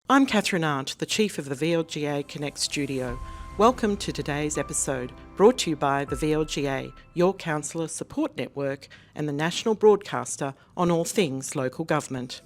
I'm Kathryn Arndt, the Chief of the VLGA Connect Studio. Welcome to today's episode, brought to you by the VLGA, your counsellor support network and the national broadcaster on all things local government.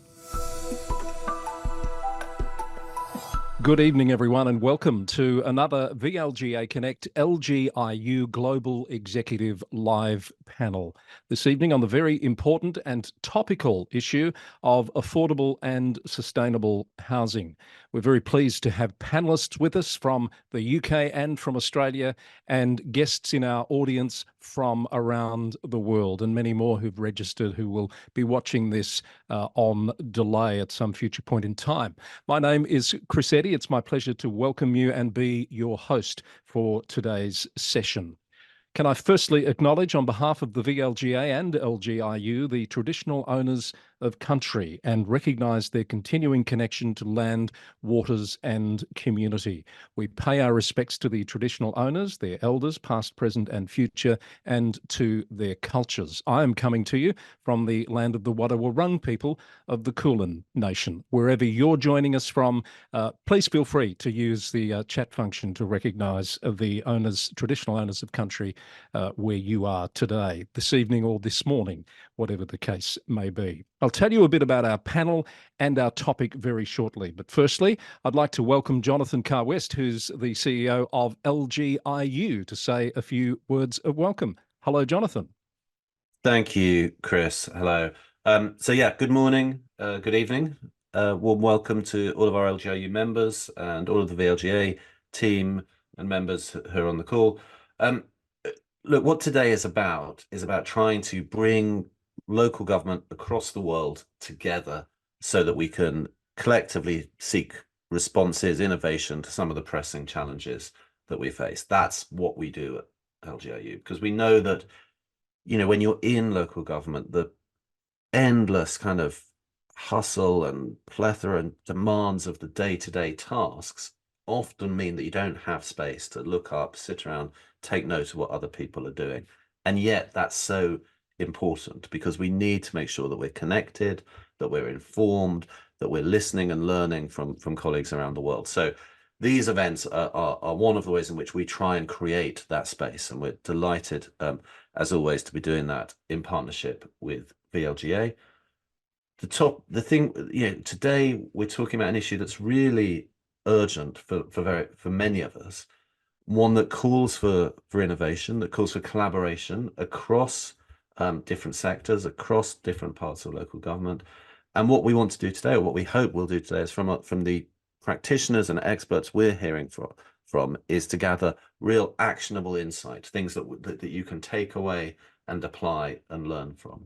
Good evening, everyone, and welcome to another VLGA Connect LGiU Global Executive Live panel. This evening on the very important and topical issue of affordable and sustainable housing. We're very pleased to have panellists with us from the UK and from Australia, and guests in our audience from around the world, and many more who've registered who will be watching this on delay at some future point in time. My name is Chris Eddy. It's my pleasure to welcome you and be your host for today's session. Can I firstly acknowledge on behalf of the VLGA and LGiU the traditional owners of country and recognise their continuing connection to land, waters and community. We pay our respects to the traditional owners, their elders, past, present and future, and to their cultures. I am coming to you from the land of the Wadawurrung people of the Kulin Nation. Wherever you're joining us from, please feel free to use the chat function to recognise the owners, traditional owners of country where you are today, this evening or this morning, whatever the case may be. I'll tell you a bit about our panel and our topic very shortly. But firstly, I'd like to welcome Jonathan Carr-West, who's the CEO of LGiU, to say a few words of welcome. Hello, Jonathan. Thank you, Chris. Hello. Good morning, good evening. Warm welcome to all of our LGiU members and all of the VLGA team and members who are on the call. Look, what today is about trying to bring local government across the world together so that we can collectively seek responses, innovation to some of the pressing challenges that we face. That's what we do at LGiU, because we know that, you know, when you're in local government, the endless kind of hustle and plethora and demands of the day-to-day tasks often mean that you don't have space to look up, sit around, take note of what other people are doing. And yet that's so important, because we need to make sure that we're connected, that we're informed, that we're listening and learning from colleagues around the world. So these events are one of the ways in which we try and create that space, and we're delighted, as always, to be doing that in partnership with VLGA. Today we're talking about an issue that's really urgent for many of us, one that calls for innovation, that calls for collaboration across different sectors, across different parts of local government. And what we want to do today, or what we hope we'll do today, is from the practitioners and experts we're hearing from is to gather real actionable insight, things that you can take away and apply and learn from.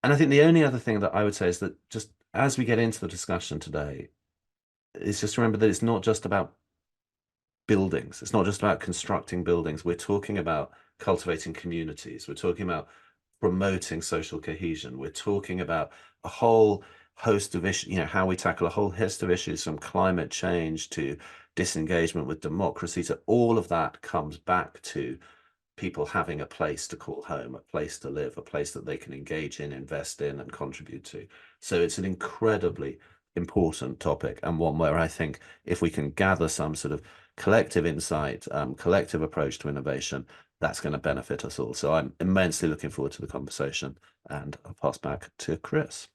And I think the only other thing that I would say is that, just as we get into the discussion today, is just remember that it's not just about buildings. It's not just about constructing buildings. We're talking about cultivating communities. We're talking about promoting social cohesion. We're talking about a whole host of issues, how we tackle a whole host of issues, from climate change to disengagement with democracy. So all of that comes back to people having a place to call home, a place to live, a place that they can engage in, invest in, and contribute to. So it's an incredibly important topic, and one where I think if we can gather some sort of collective insight, collective approach to innovation, that's going to benefit us all. So I'm immensely looking forward to the conversation, and I'll pass back to Chris.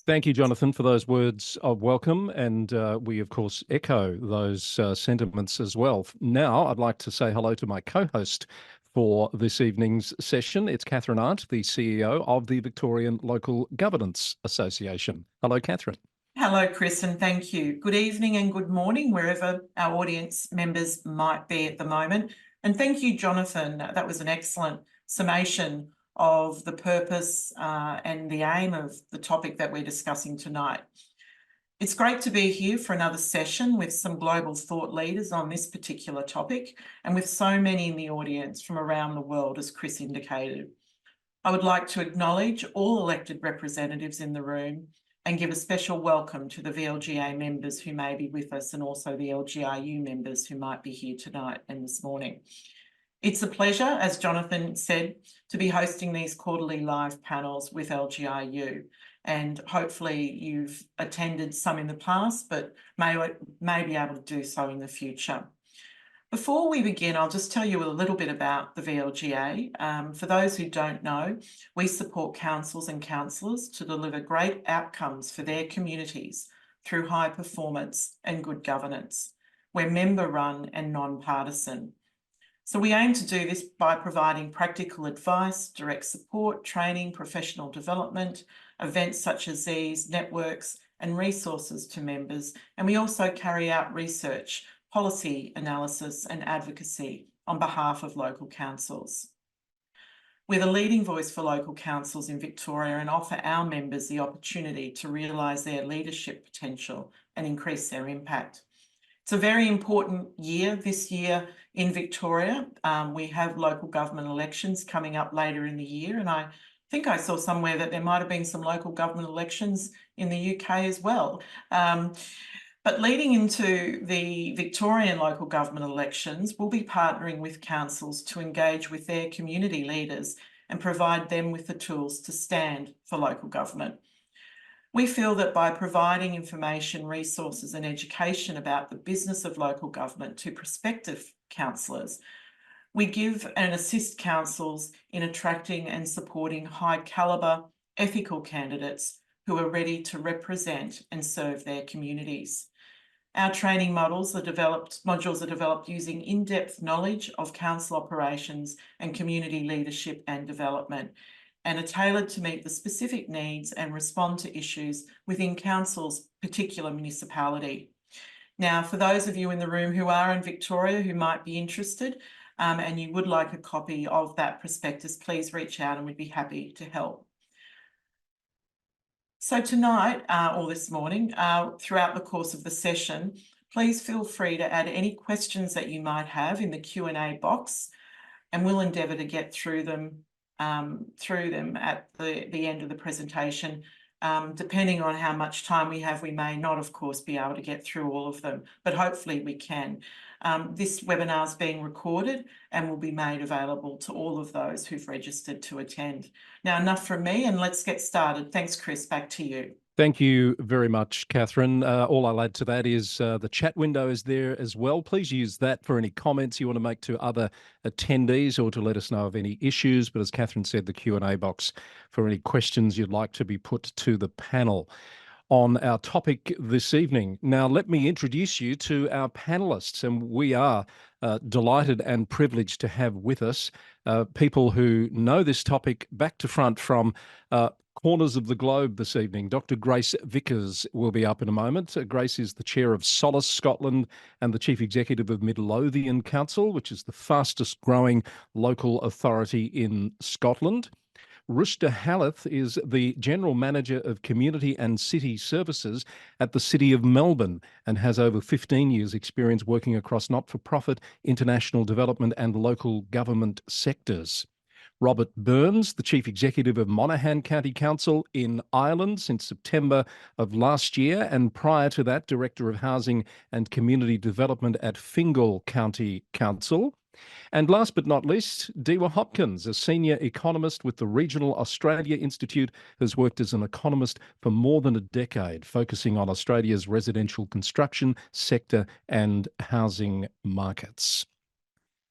Thank you, Jonathan, for those words of welcome. And we, of course, echo those sentiments as well. Now, I'd like to say hello to my co-host for this evening's session. It's Kathryn Arndt, the CEO of the Victorian Local Governance Association. Hello, Kathryn. Hello, Chris, and thank you. Good evening and good morning, wherever our audience members might be at the moment. And thank you, Jonathan. That was an excellent summation of the purpose and the aim of the topic that we're discussing tonight. It's great to be here for another session with some global thought leaders on this particular topic, and with so many in the audience from around the world, as Chris indicated. I would like to acknowledge all elected representatives in the room and give a special welcome to the VLGA members who may be with us, and also the LGiU members who might be here tonight and this morning. It's a pleasure, as Jonathan said, to be hosting these quarterly live panels with LGiU. And hopefully you've attended some in the past, but may be able to do so in the future. Before we begin, I'll just tell you a little bit about the VLGA. For those who don't know, we support councils and councillors to deliver great outcomes for their communities through high performance and good governance. We're member-run and non-partisan. So we aim to do this by providing practical advice, direct support, training, professional development, events such as these, networks and resources to members. And we also carry out research, policy analysis and advocacy on behalf of local councils. We're the leading voice for local councils in Victoria and offer our members the opportunity to realise their leadership potential and increase their impact. It's a very important year this year in Victoria. We have local government elections coming up later in the year, and I think I saw somewhere that there might have been some local government elections in the UK as well. But leading into the Victorian local government elections, we'll be partnering with councils to engage with their community leaders and provide them with the tools to stand for local government. We feel that by providing information, resources and education about the business of local government to prospective councillors, we give and assist councils in attracting and supporting high calibre, ethical candidates who are ready to represent and serve their communities. Our training modules are developed using in-depth knowledge of council operations and community leadership and development, and are tailored to meet the specific needs and respond to issues within council's particular municipality. Now, for those of you in the room who are in Victoria who might be interested and you would like a copy of that prospectus, please reach out and we'd be happy to help. So tonight, or this morning, throughout the course of the session, please feel free to add any questions that you might have in the Q&A box, and we'll endeavour to get through them at the end of the presentation. Depending on how much time we have, we may not, of course, be able to get through all of them, but hopefully we can. This webinar is being recorded and will be made available to all of those who've registered to attend. Now, enough from me, and let's get started. Thanks, Chris. Back to you. Thank you very much, Kathryn. All I'll add to that is the chat window is there as well. Please use that for any comments you want to make to other attendees or to let us know of any issues. But as Kathryn said, the Q&A box for any questions you'd like to be put to the panel on our topic this evening. Now, let me introduce you to our panellists, and we are delighted and privileged to have with us people who know this topic back to front from corners of the globe this evening. Dr. Grace Vickers will be up in a moment. Grace is the chair of Solace Scotland and the chief executive of Midlothian Council, which is the fastest growing local authority in Scotland. Rushda Halith is the General Manager of Community and City Services at the City of Melbourne and has over 15 years' experience working across not-for-profit, international development and local government sectors. Robert Burns, the Chief Executive of Monaghan County Council in Ireland since September of last year, and prior to that, Director of Housing and Community Development at Fingal County Council. And last but not least, Diwa Hopkins, a senior economist with the Regional Australia Institute, has worked as an economist for more than a decade, focusing on Australia's residential construction sector and housing markets.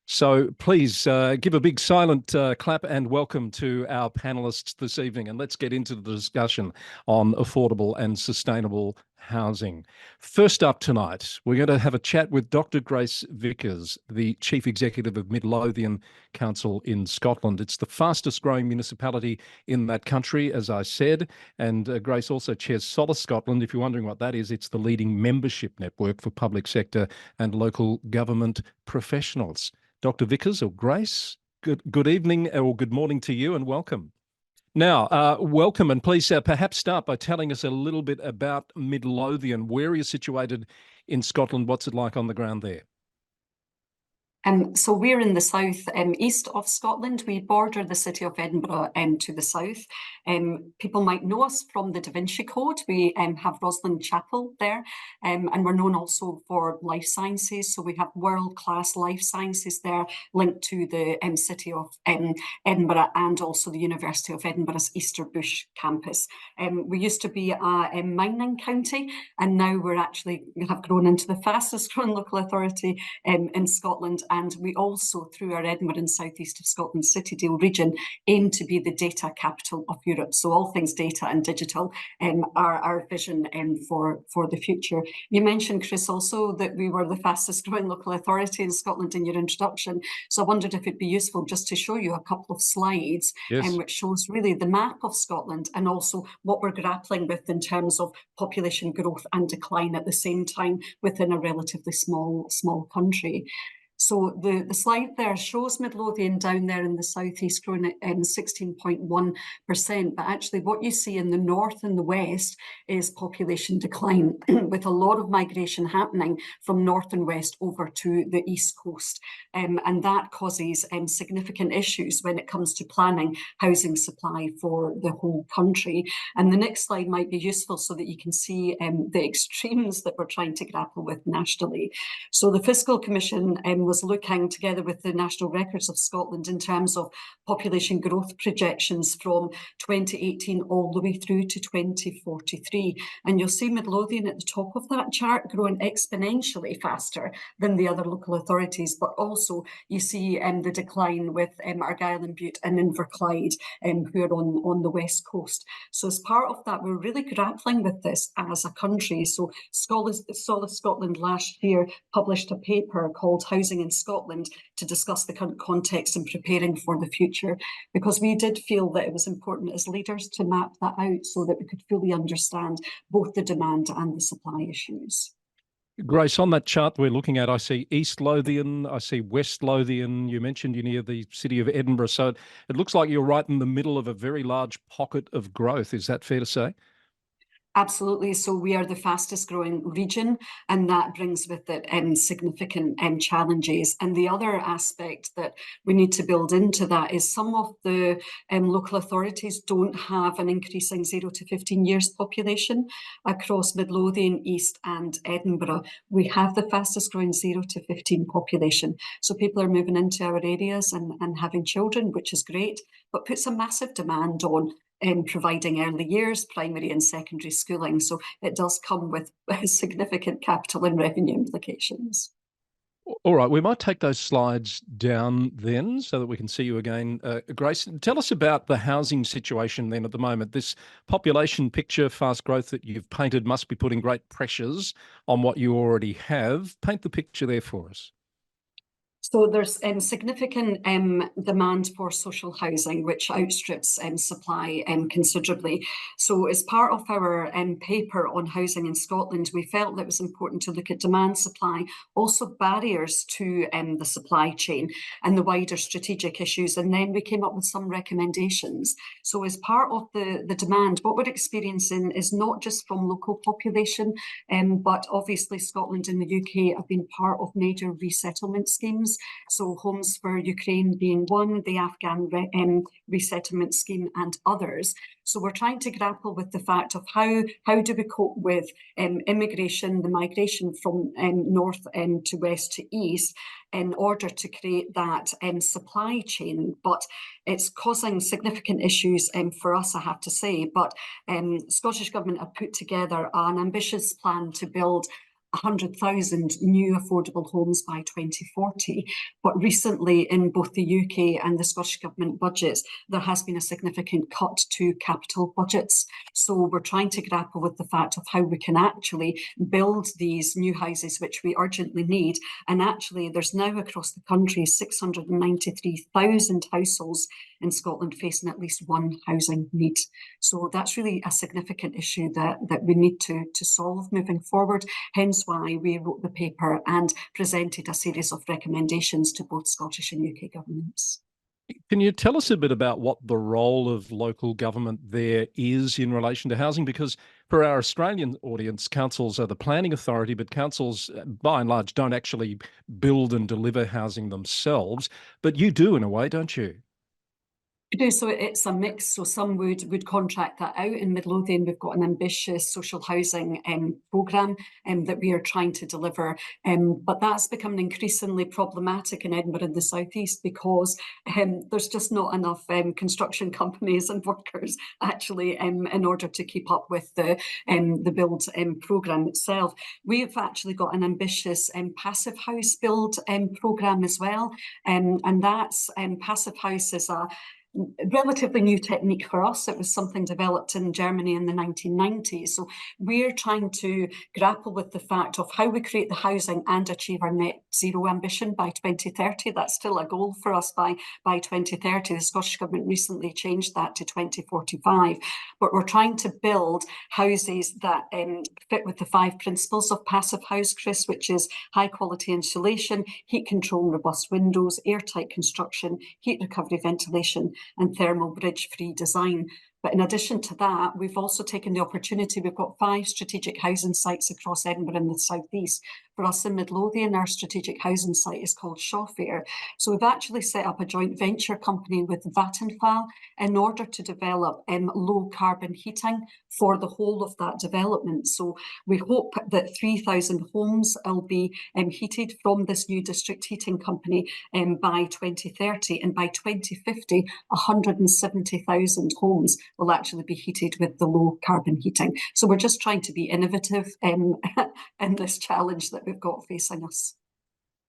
So please give a big silent clap and welcome to our panellists this evening, and let's get into the discussion on affordable and sustainable housing. First up tonight, we're going to have a chat with Dr. Grace Vickers, the Chief Executive of Midlothian Council in Scotland. It's the fastest growing municipality in that country, as I said, and Grace also chairs Solace Scotland. If you're wondering what that is, it's the leading membership network for public sector and local government professionals. Dr. Vickers or Grace, good evening or good morning to you and welcome. Now, welcome, and please perhaps start by telling us a little bit about Midlothian. Where are you situated in Scotland? What's it like on the ground there? So we're in the south east of Scotland. We border the city of Edinburgh to the south. People might know us from the Da Vinci Code. We have Roslin Chapel there, and we're known also for life sciences. So we have world-class life sciences there linked to the city of Edinburgh and also the University of Edinburgh's Easterbush campus. We used to be a mining county, and now we have grown into the fastest growing local authority in Scotland. And we also, through our Edinburgh and South East of Scotland Citydale region, aim to be the data capital of Europe. So all things data and digital are our vision for the future. You mentioned, Chris, also that we were the fastest growing local authority in Scotland in your introduction. So I wondered if it'd be useful just to show you a couple of slides, Yes. which shows really the map of Scotland and also what we're grappling with in terms of population growth and decline at the same time within a relatively small country. So the slide there shows Midlothian down there in the southeast growing at 16.1%, but actually what you see in the north and the west is population decline with a lot of migration happening from north and west over to the east coast. And that causes significant issues when it comes to planning housing supply for the whole country. And the next slide might be useful so that you can see the extremes that we're trying to grapple with nationally. So the Fiscal Commission was looking together with the National Records of Scotland in terms of population growth projections from 2018 all the way through to 2043. And you'll see Midlothian at the top of that chart growing exponentially faster than the other local authorities, but also you see the decline with Argyll and Bute and Inverclyde who are on the west coast. So as part of that, we're really grappling with this as a country. So Solid Scotland last year published a paper called Housing in Scotland to discuss the current context and preparing for the future, because we did feel that it was important as leaders to map that out so that we could fully understand both the demand and the supply issues. Grace, on that chart we're looking at, I see East Lothian, I see West Lothian. You mentioned you're near the city of Edinburgh, so it looks like you're right in the middle of a very large pocket of growth. Is that fair to say? Absolutely. So we are the fastest growing region, and that brings with it significant challenges. And the other aspect that we need to build into that is some of the local authorities don't have an increasing 0 to 15 years population across Midlothian, East and Edinburgh. We have the fastest growing 0 to 15 population. So people are moving into our areas and having children, which is great, but puts a massive demand on providing early years, primary and secondary schooling. So it does come with significant capital and revenue implications. All right, we might take those slides down then so that we can see you again. Grace, tell us about the housing situation then at the moment. This population picture, fast growth that you've painted must be putting great pressures on what you already have. Paint the picture there for us. So there's significant demand for social housing, which outstrips supply considerably. So as part of our paper on housing in Scotland, we felt that it was important to look at demand, supply, also barriers to the supply chain and the wider strategic issues. And then we came up with some recommendations. So as part of the demand, what we're experiencing is not just from local population, but obviously Scotland and the UK have been part of major resettlement schemes. So Homes for Ukraine being one, the Afghan resettlement scheme and others. So we're trying to grapple with the fact of how do we cope with immigration, the migration from north to west to east, in order to create that supply chain. But it's causing significant issues for us, I have to say. But Scottish Government have put together an ambitious plan to build 100,000 new affordable homes by 2040. But recently in both the UK and the Scottish Government budgets, there has been a significant cut to capital budgets. So we're trying to grapple with the fact of how we can actually build these new houses, which we urgently need. And actually there's now across the country 693,000 households in Scotland facing at least one housing need. So that's really a significant issue that we need to solve moving forward. Hence why we wrote the paper and presented a series of recommendations to both Scottish and UK governments. Can you tell us a bit about what the role of local government there is in relation to housing? Because for our Australian audience, councils are the planning authority, but councils, by and large, don't actually build and deliver housing themselves. But you do in a way, don't you? We do, so it's a mix. So some would contract that out. In Midlothian, we've got an ambitious social housing programme that we are trying to deliver. But that's becoming increasingly problematic in Edinburgh and the southeast because there's just not enough construction companies and workers actually in order to keep up with the build programme itself. We've actually got an ambitious passive house build programme as well, and that's passive house is a relatively new technique for us. It was something developed in Germany in the 1990s. So we're trying to grapple with the fact of how we create the housing and achieve our net zero ambition by 2030. That's still a goal for us by 2030. The Scottish Government recently changed that to 2045. But we're trying to build houses that fit with the 5 principles of passive house, Chris, which is high quality insulation, heat control, robust windows, airtight construction, heat recovery ventilation, and thermal bridge-free design. But in addition to that, we've also taken the opportunity, we've got 5 strategic housing sites across Edinburgh and the southeast. For us in Midlothian, our strategic housing site is called Shawfair. So we've actually set up a joint venture company with Vattenfall in order to develop low carbon heating for the whole of that development. So we hope that 3,000 homes will be heated from this new district heating company by 2030, and by 2050, 170,000 homes will actually be heated with the low carbon heating. So we're just trying to be innovative in this challenge that we've got facing us.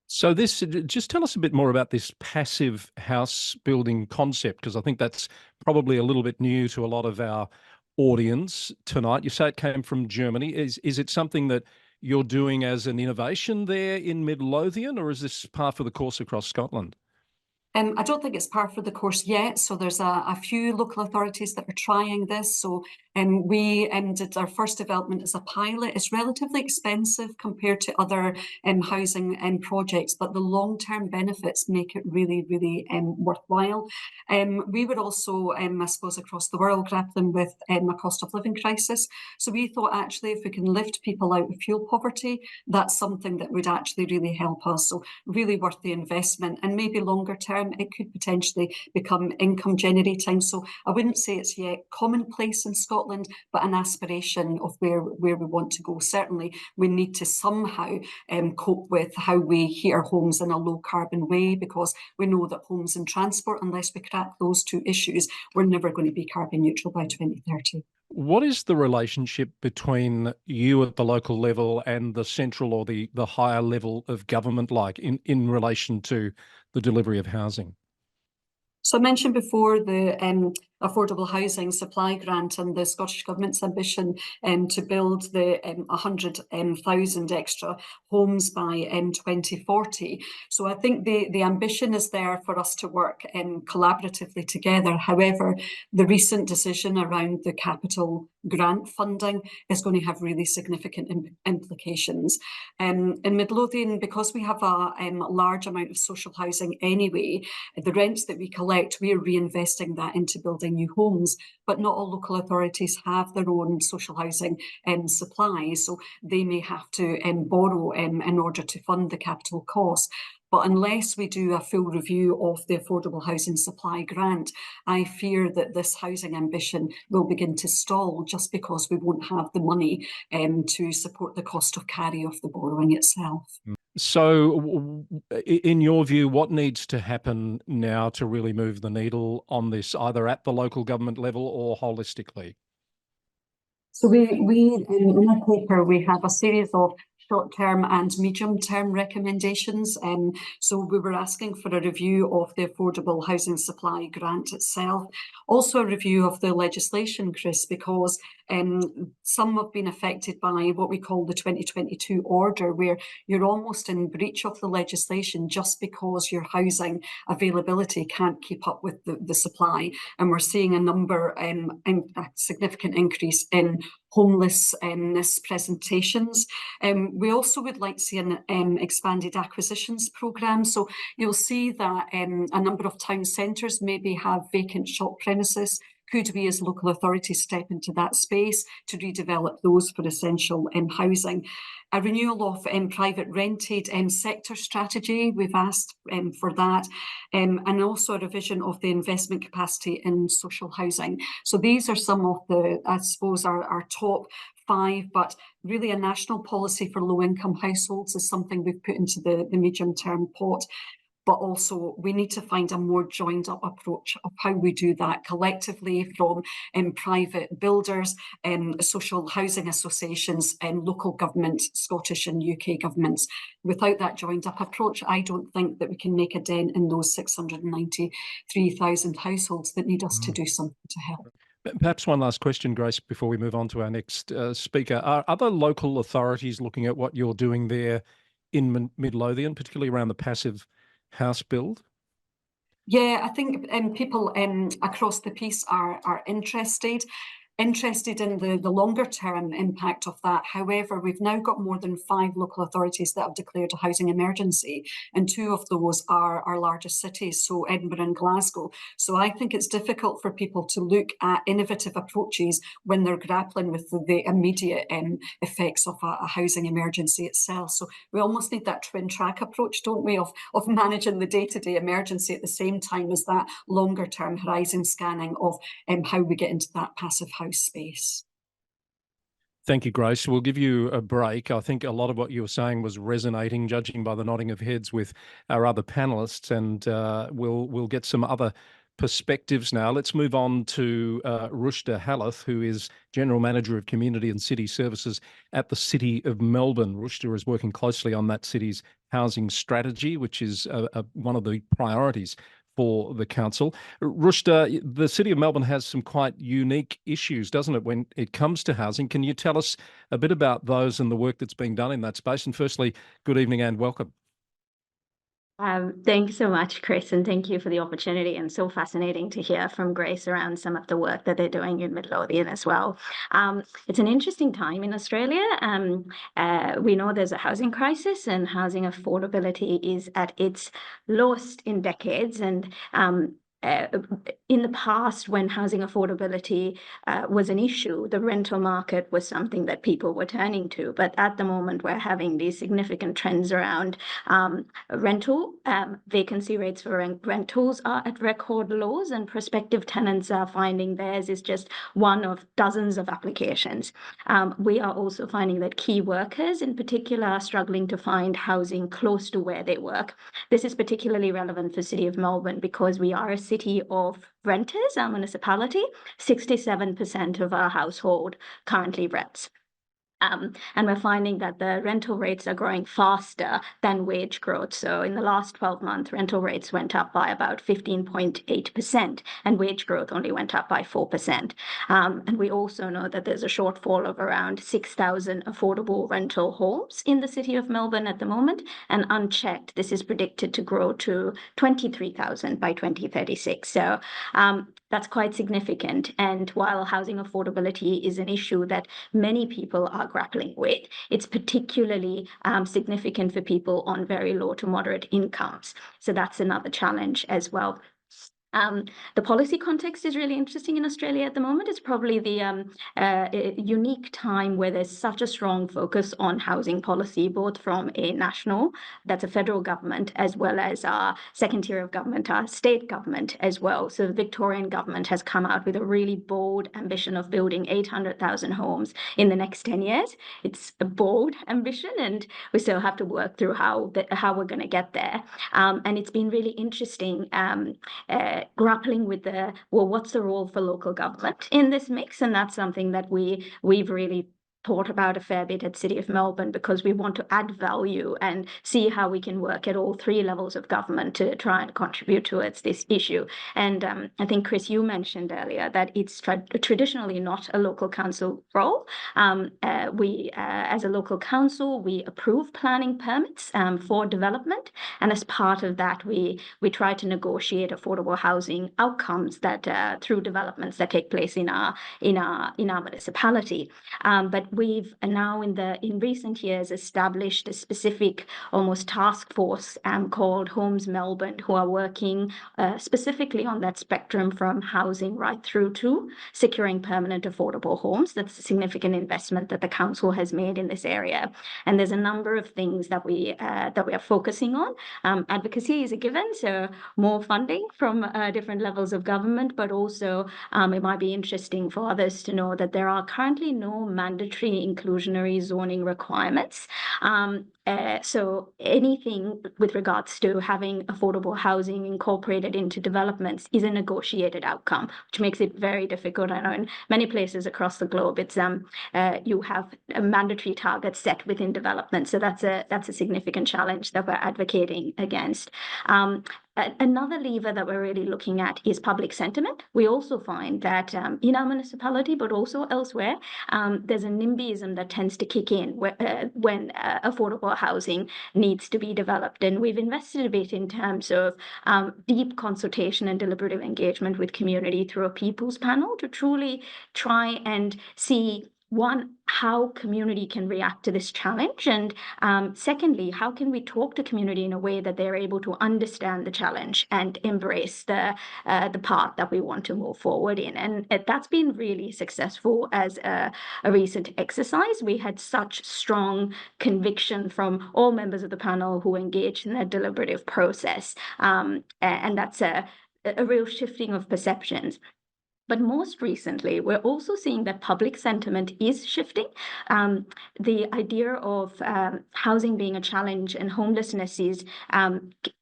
So this, just tell us a bit more about this passive house building concept, because I think that's probably a little bit new to a lot of our audience tonight. You say it came from Germany. Is it something that you're doing as an innovation there in Midlothian, or is this par for the course across Scotland? I don't think it's par for the course yet. So there's a few local authorities that are trying this. So we did our first development as a pilot. It's relatively expensive compared to other housing projects, but the long-term benefits make it really, really worthwhile. We would also, I suppose, across the world, grappling with a cost of living crisis. So we thought, actually, if we can lift people out of fuel poverty, that's something that would actually really help us. So really worth the investment, and maybe longer term, it could potentially become income generating. So I wouldn't say it's yet commonplace in Scotland, but an aspiration of where we want to go. Certainly, we need to somehow cope with how we heat our homes in a low carbon way, because we know that homes and transport, unless we crack those 2 issues, we're never going to be carbon neutral by 2030. What is the relationship between you at the local level and the central or the higher level of government like in relation to the delivery of housing? So I mentioned before the affordable housing supply grant and the Scottish Government's ambition to build the 100,000 extra homes by 2040. So I think the ambition is there for us to work collaboratively together. However, the recent decision around the capital grant funding is going to have really significant implications. In Midlothian, because we have a large amount of social housing anyway, the rents that we collect, we are reinvesting that into building new homes, but not all local authorities have their own social housing supply, so they may have to borrow in order to fund the capital costs. But unless we do a full review of the affordable housing supply grant, I fear that this housing ambition will begin to stall, just because we won't have the money to support the cost of carry of the borrowing itself. So in your view, what needs to happen now to really move the needle on this, either at the local government level or holistically? So we in our paper, we have a series of short-term and medium-term recommendations. So we were asking for a review of the affordable housing supply grant itself, also a review of the legislation, Chris, because some have been affected by what we call the 2022 order, where you're almost in breach of the legislation just because your housing availability can't keep up with the supply. And we're seeing a significant increase in homelessness presentations. We also would like to see an expanded acquisitions programme. So you'll see that a number of town centres maybe have vacant shop premises. Could we as local authorities step into that space to redevelop those for essential housing? A renewal of private rented sector strategy, we've asked for that, and also a revision of the investment capacity in social housing. So these are some of the, I suppose, our top 5, but really a national policy for low-income households is something we've put into the medium-term pot. But also we need to find a more joined up approach of how we do that collectively from private builders, social housing associations, local government, Scottish and UK governments. Without that joined up approach, I don't think that we can make a dent in those 693,000 households that need us to do something to help. Perhaps one last question, Grace, before we move on to our next speaker. Are other local authorities looking at what you're doing there in Midlothian, particularly around the passive house build? Yeah, I think people across the piece are interested in the longer term impact of that. However, we've now got more than 5 local authorities that have declared a housing emergency, and 2 of those are our largest cities, so Edinburgh and Glasgow. So I think it's difficult for people to look at innovative approaches when they're grappling with the immediate effects of a housing emergency itself. So we almost need that twin track approach, don't we, of managing the day-to-day emergency at the same time as that longer term horizon scanning of how we get into that passive house space. Thank you, Grace. We'll give you a break. I think a lot of what you were saying was resonating, judging by the nodding of heads with our other panelists, and we'll get some other perspectives now. Let's move on to Rushda Halith, who is General Manager of Community and City Services at the City of Melbourne. Rushda is working closely on that city's housing strategy, which is one of the priorities for the council. Rushda, the City of Melbourne has some quite unique issues, doesn't it, when it comes to housing? Can you tell us a bit about those and the work that's being done in that space? And firstly, good evening and welcome. Thanks so much, Chris, and thank you for the opportunity. And so fascinating to hear from Grace around some of the work that they're doing in Midlothian as well. It's an interesting time in Australia. We know there's a housing crisis, and housing affordability is at its lowest in decades. And in the past, when housing affordability was an issue, the rental market was something that people were turning to. But at the moment, we're having these significant trends around rental. Vacancy rates for rentals are at record lows, and prospective tenants are finding theirs is just one of dozens of applications. We are also finding that key workers in particular are struggling to find housing close to where they work. This is particularly relevant for City of Melbourne because we are a city of renters, our municipality. 67% of our household currently rents. And we're finding that the rental rates are growing faster than wage growth. So in the last 12 months, rental rates went up by about 15.8%, and wage growth only went up by 4%. And we also know that there's a shortfall of around 6,000 affordable rental homes in the City of Melbourne at the moment. And unchecked, this is predicted to grow to 23,000 by 2036. So that's quite significant. And while housing affordability is an issue that many people are grappling with, it's particularly significant for people on very low to moderate incomes. So that's another challenge as well. The policy context is really interesting in Australia at the moment. It's probably the unique time where there's such a strong focus on housing policy, both from a national, that's a federal government, as well as our second tier of government, our state government as well. So the Victorian government has come out with a really bold ambition of building 800,000 homes in the next 10 years. It's a bold ambition, and we still have to work through how we're going to get there. And it's been really interesting grappling with what's the role for local government in this mix? And that's something that we've really thought about a fair bit at City of Melbourne, because we want to add value and see how we can work at all three levels of government to try and contribute towards this issue. And I think, Chris, you mentioned earlier that it's traditionally not a local council role. We, as a local council, we approve planning permits for development, and as part of that, we try to negotiate affordable housing outcomes that through developments that take place in our municipality. But we've now in recent years established a specific almost task force called Homes Melbourne, who are working specifically on that spectrum from housing right through to securing permanent affordable homes. That's a significant investment that the council has made in this area, and there's a number of things that we are focusing on. Advocacy is a given, so more funding from different levels of government, but also it might be interesting for others to know that there are currently no mandatory inclusionary zoning requirements. So anything with regards to having affordable housing incorporated into developments is a negotiated outcome, which makes it very difficult. I know in many places across the globe, it's you have a mandatory target set within development. So that's a significant challenge that we're advocating against. Another lever that we're really looking at is public sentiment. We also find that in our municipality, but also elsewhere, there's a NIMBYism that tends to kick in when affordable housing needs to be developed. And we've invested a bit in terms of deep consultation and deliberative engagement with community through a people's panel to truly try and see, one, how community can react to this challenge, and secondly, how can we talk to community in a way that they're able to understand the challenge and embrace the path that we want to move forward in. And that's been really successful as a recent exercise. We had such strong conviction from all members of the panel who engaged in that deliberative process, and that's a real shifting of perceptions. But most recently, we're also seeing that public sentiment is shifting. The idea of housing being a challenge and homelessness is,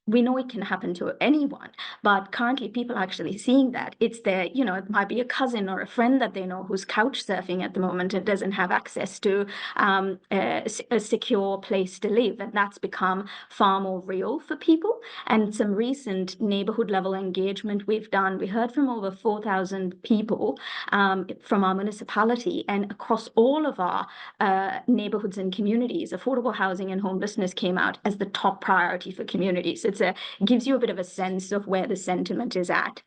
we know it can happen to anyone, but currently people are actually seeing that. It's it might be a cousin or a friend that they know who's couch surfing at the moment and doesn't have access to a secure place to live. And that's become far more real for people. And some recent neighborhood level engagement we've done, we heard from over 4,000 people from our municipality, and across all of our neighborhoods and communities, affordable housing and homelessness came out as the top priority for communities. It gives you a bit of a sense of where the sentiment is at.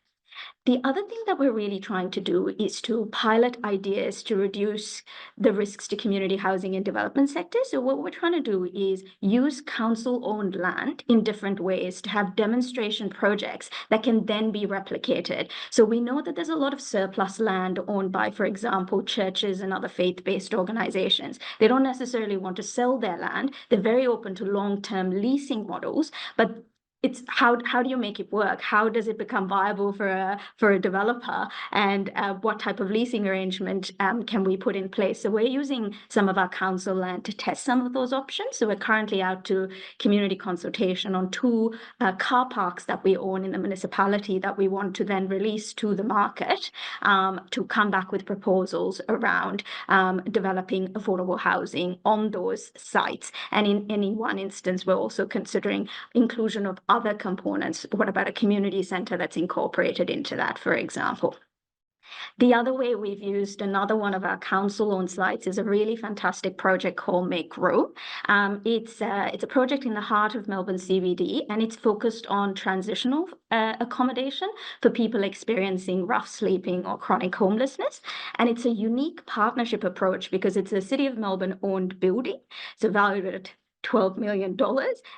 The other thing that we're really trying to do is to pilot ideas to reduce the risks to community housing and development sectors. So what we're trying to do is use council-owned land in different ways to have demonstration projects that can then be replicated. So we know that there's a lot of surplus land owned by, for example, churches and other faith-based organizations. They don't necessarily want to sell their land. They're very open to long-term leasing models, but it's how do you make it work? How does it become viable for a developer? And what type of leasing arrangement can we put in place? So we're using some of our council land to test some of those options. So we're currently out to community consultation on 2 car parks that we own in the municipality that we want to then release to the market to come back with proposals around developing affordable housing on those sites. And in any one instance, we're also considering inclusion of other components. What about a community centre that's incorporated into that, for example? The other way we've used another one of our council-owned sites is a really fantastic project called Make Room. It's a project in the heart of Melbourne CBD, and it's focused on transitional accommodation for people experiencing rough sleeping or chronic homelessness. And it's a unique partnership approach because it's a City of Melbourne-owned building. It's valued at $12 million.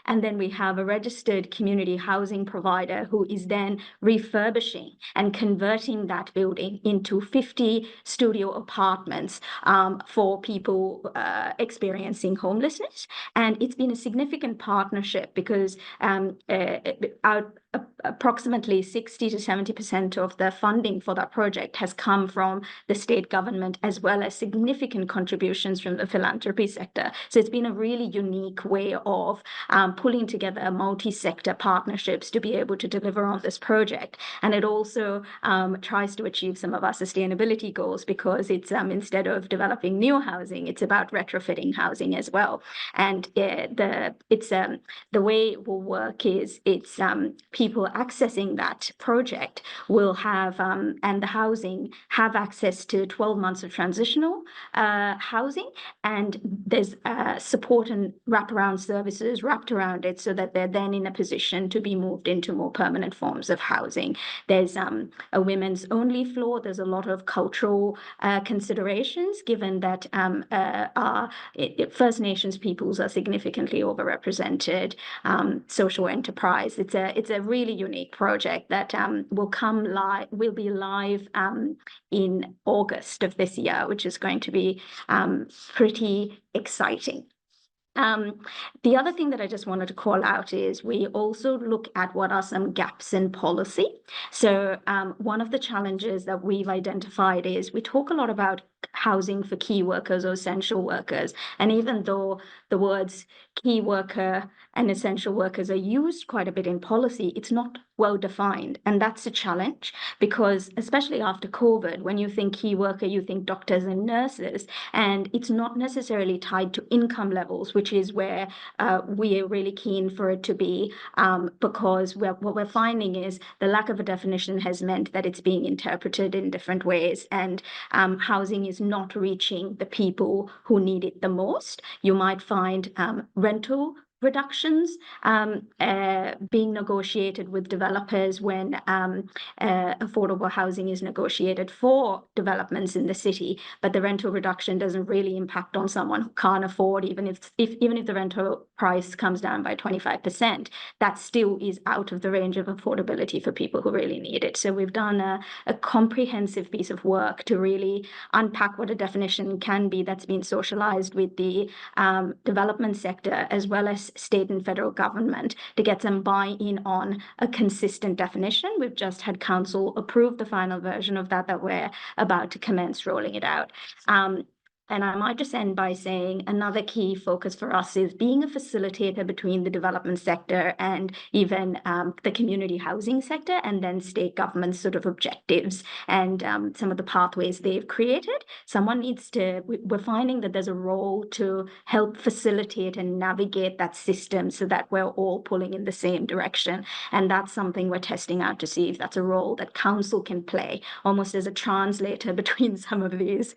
And then we have a registered community housing provider who is then refurbishing and converting that building into 50 studio apartments for people experiencing homelessness. And it's been a significant partnership because approximately 60 to 70% of the funding for that project has come from the state government, as well as significant contributions from the philanthropy sector. So it's been a really unique way of pulling together multi-sector partnerships to be able to deliver on this project. And it also tries to achieve some of our sustainability goals, because it's instead of developing new housing, it's about retrofitting housing as well. And the way it will work is it's people accessing that project will have, and the housing have access to 12 months of transitional housing, and there's support and wraparound services wrapped around it, so that they're then in a position to be moved into more permanent forms of housing. There's a women's only floor. There's a lot of cultural considerations, given that First Nations peoples are significantly overrepresented. Social enterprise. It's a really unique project that will be live in August of this year, which is going to be pretty exciting. The other thing that I just wanted to call out is we also look at what are some gaps in policy. So one of the challenges that we've identified is we talk a lot about housing for key workers or essential workers. And even though the words key worker and essential workers are used quite a bit in policy, it's not well defined. And that's a challenge, because especially after COVID, when you think key worker, you think doctors and nurses, and it's not necessarily tied to income levels, which is where we are really keen for it to be, because what we're finding is the lack of a definition has meant that it's being interpreted in different ways, and housing is not reaching the people who need it the most. You might find rental reductions being negotiated with developers when affordable housing is negotiated for developments in the city, but the rental reduction doesn't really impact on someone who can't afford, even if the rental price comes down by 25%, that still is out of the range of affordability for people who really need it. So we've done a comprehensive piece of work to really unpack what a definition can be that's been socialized with the development sector, as well as state and federal government, to get some buy-in on a consistent definition. We've just had council approve the final version of that we're about to commence rolling it out. And I might just end by saying another key focus for us is being a facilitator between the development sector and even the community housing sector, and then state government sort of objectives and some of the pathways they've created. We're finding that there's a role to help facilitate and navigate that system so that we're all pulling in the same direction. And that's something we're testing out to see if that's a role that council can play, almost as a translator between some of these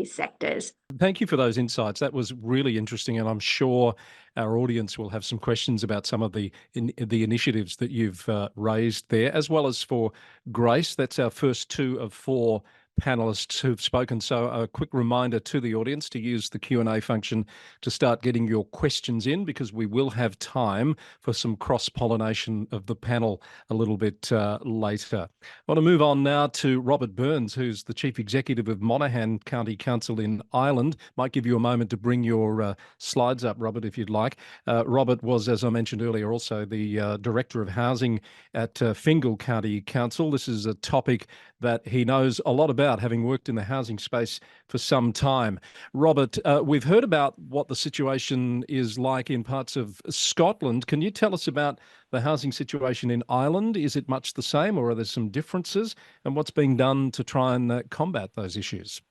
sectors. Thank you for those insights. That was really interesting, and I'm sure our audience will have some questions about some of the initiatives that you've raised there, as well as for Grace. That's our first 2 of 4 panelists who've spoken. So a quick reminder to the audience to use the Q&A function to start getting your questions in, because we will have time for some cross-pollination of the panel a little bit later. I want to move on now to Robert Burns, who's the Chief Executive of Monaghan County Council in Ireland. Might give you a moment to bring your slides up, Robert, if you'd like. Robert was, as I mentioned earlier, also the Director of Housing at Fingal County Council. This is a topic that he knows a lot about, having worked in the housing space for some time. Robert, we've heard about what the situation is like in parts of Scotland. Can you tell us about the housing situation in Ireland? Is it much the same, or are there some differences? And what's being done to try and combat those issues?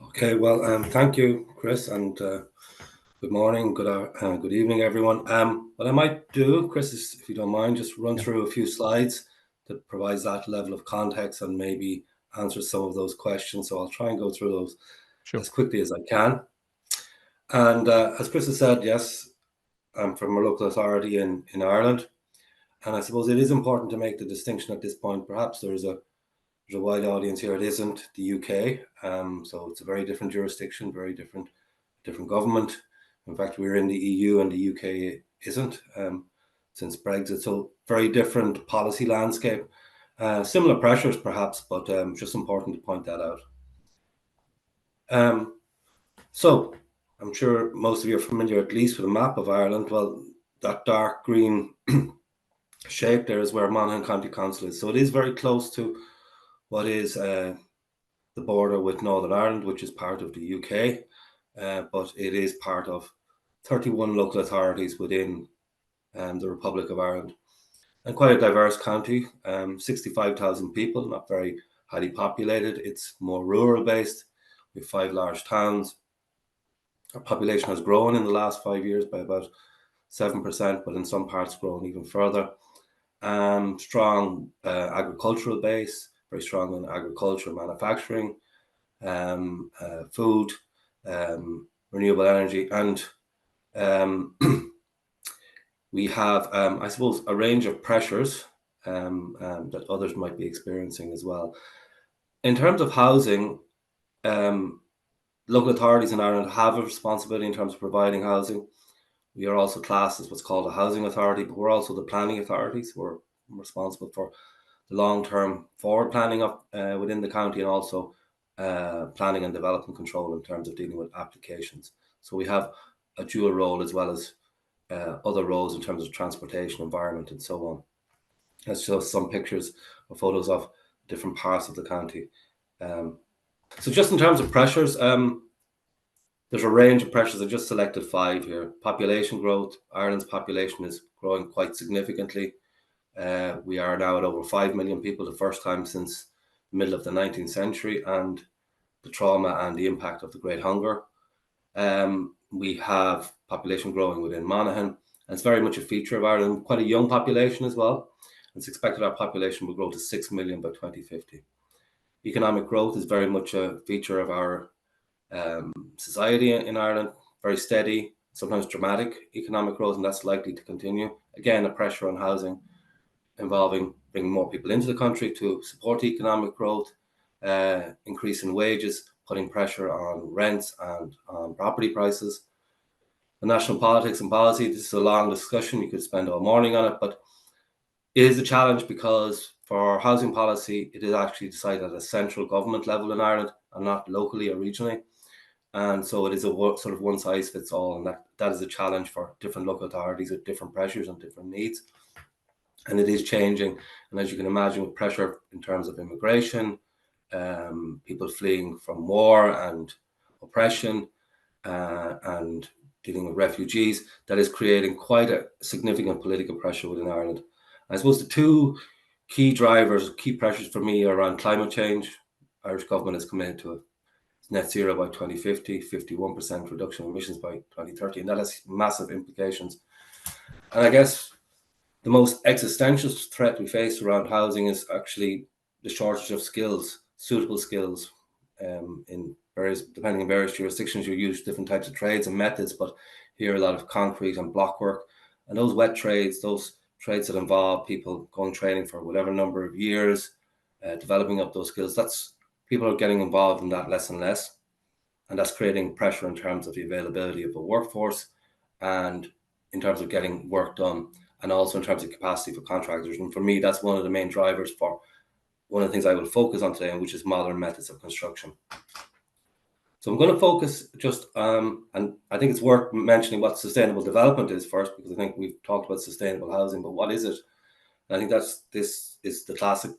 Okay, well, thank you, Chris, and good morning, good evening, everyone. What I might do, Chris, is, if you don't mind, just run through a few slides that provides that level of context and maybe answer some of those questions. So I'll try and go through those as quickly as I can. And as Chris has said, yes, I'm from a local authority in Ireland. And I suppose it is important to make the distinction at this point. Perhaps there's a wide audience here. It isn't the UK. So it's a very different jurisdiction, very different government. In fact, we're in the EU and the UK isn't since Brexit. So very different policy landscape. Similar pressures, perhaps, but just important to point that out. So I'm sure most of you are familiar, at least, with a map of Ireland. Well, that dark green shape there is where Monaghan County Council is. So it is very close to what is the border with Northern Ireland, which is part of the UK, but it is part of 31 local authorities within the Republic of Ireland. And quite a diverse county, 65,000 people, not very highly populated. It's more rural based. We have 5 large towns. Our population has grown in the last 5 years by about 7%, but in some parts grown even further. Strong agricultural base, very strong in agriculture, manufacturing, food, renewable energy, and we have, I suppose, a range of pressures that others might be experiencing as well. In terms of housing, local authorities in Ireland have a responsibility in terms of providing housing. We are also classed as what's called a housing authority, but we're also the planning authorities. We're responsible for the long-term forward planning of within the county, and also planning and development control in terms of dealing with applications. So we have a dual role as well as other roles in terms of transportation, environment, and so on. Let's show some pictures or photos of different parts of the county. So just in terms of pressures, there's a range of pressures. I just selected 5 here. Population growth. Ireland's population is growing quite significantly. We are now at over 5 million people, the first time since the middle of the 19th century, and the trauma and the impact of the Great Hunger. We have population growing within Monaghan, and it's very much a feature of Ireland, quite a young population as well. It's expected our population will grow to 6 million by 2050. Economic growth is very much a feature of our society in Ireland, very steady, sometimes dramatic economic growth, and that's likely to continue. Again, a pressure on housing involving bringing more people into the country to support economic growth, increasing wages, putting pressure on rents and on property prices. The national politics and policy, this is a long discussion. You could spend all morning on it, but it is a challenge because for housing policy, it is actually decided at a central government level in Ireland and not locally or regionally. And so it is a sort of one size fits all, and that is a challenge for different local authorities with different pressures and different needs. And it is changing. And as you can imagine, with pressure in terms of immigration, people fleeing from war and oppression, and dealing with refugees, that is creating quite a significant political pressure within Ireland. I suppose the 2 key drivers, key pressures for me are around climate change. Irish government is committed to a net zero by 2050, 51% reduction in emissions by 2030, and that has massive implications. And I guess the most existential threat we face around housing is actually the shortage of skills, suitable skills. In various, depending on various jurisdictions, you use different types of trades and methods, but here a lot of concrete and block work. And those wet trades, those trades that involve people going training for whatever number of years, developing up those skills, that's people are getting involved in that less and less. And that's creating pressure in terms of the availability of the workforce and in terms of getting work done, and also in terms of capacity for contractors. And for me, that's one of the main drivers for one of the things I will focus on today, which is modern methods of construction. So I'm going to focus just, and I think it's worth mentioning what sustainable development is first, because I think we've talked about sustainable housing, but what is it? And I think this is the classic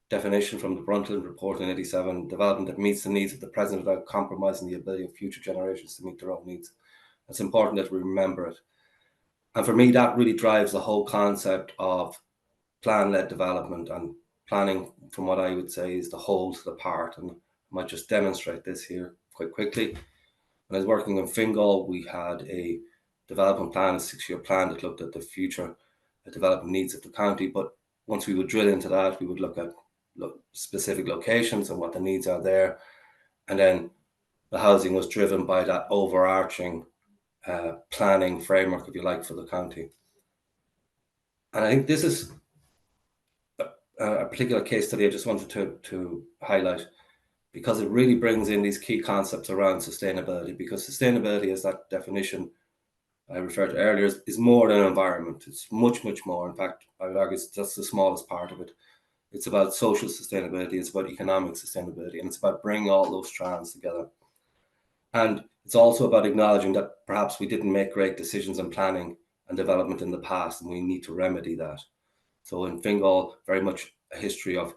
definition from the Brundtland report in '87, development that meets the needs of the present without compromising the ability of future generations to meet their own needs. It's important that we remember it. And for me, that really drives the whole concept of plan-led development, and planning, from what I would say, is the whole to the part. And I might just demonstrate this here quite quickly. When I was working in Fingal, we had a development plan, a 6-year plan that looked at the future development needs of the county. But once we would drill into that, we would look at specific locations and what the needs are there. And then the housing was driven by that overarching planning framework, if you like, for the county. And I think this is a particular case study I just wanted to highlight, because it really brings in these key concepts around sustainability, because sustainability, as that definition I referred to earlier, is more than environment. It's much, much more. In fact, I would argue that's the smallest part of it. It's about social sustainability, it's about economic sustainability, and it's about bringing all those strands together. And it's also about acknowledging that perhaps we didn't make great decisions in planning and development in the past, and we need to remedy that. So in Fingal, very much a history of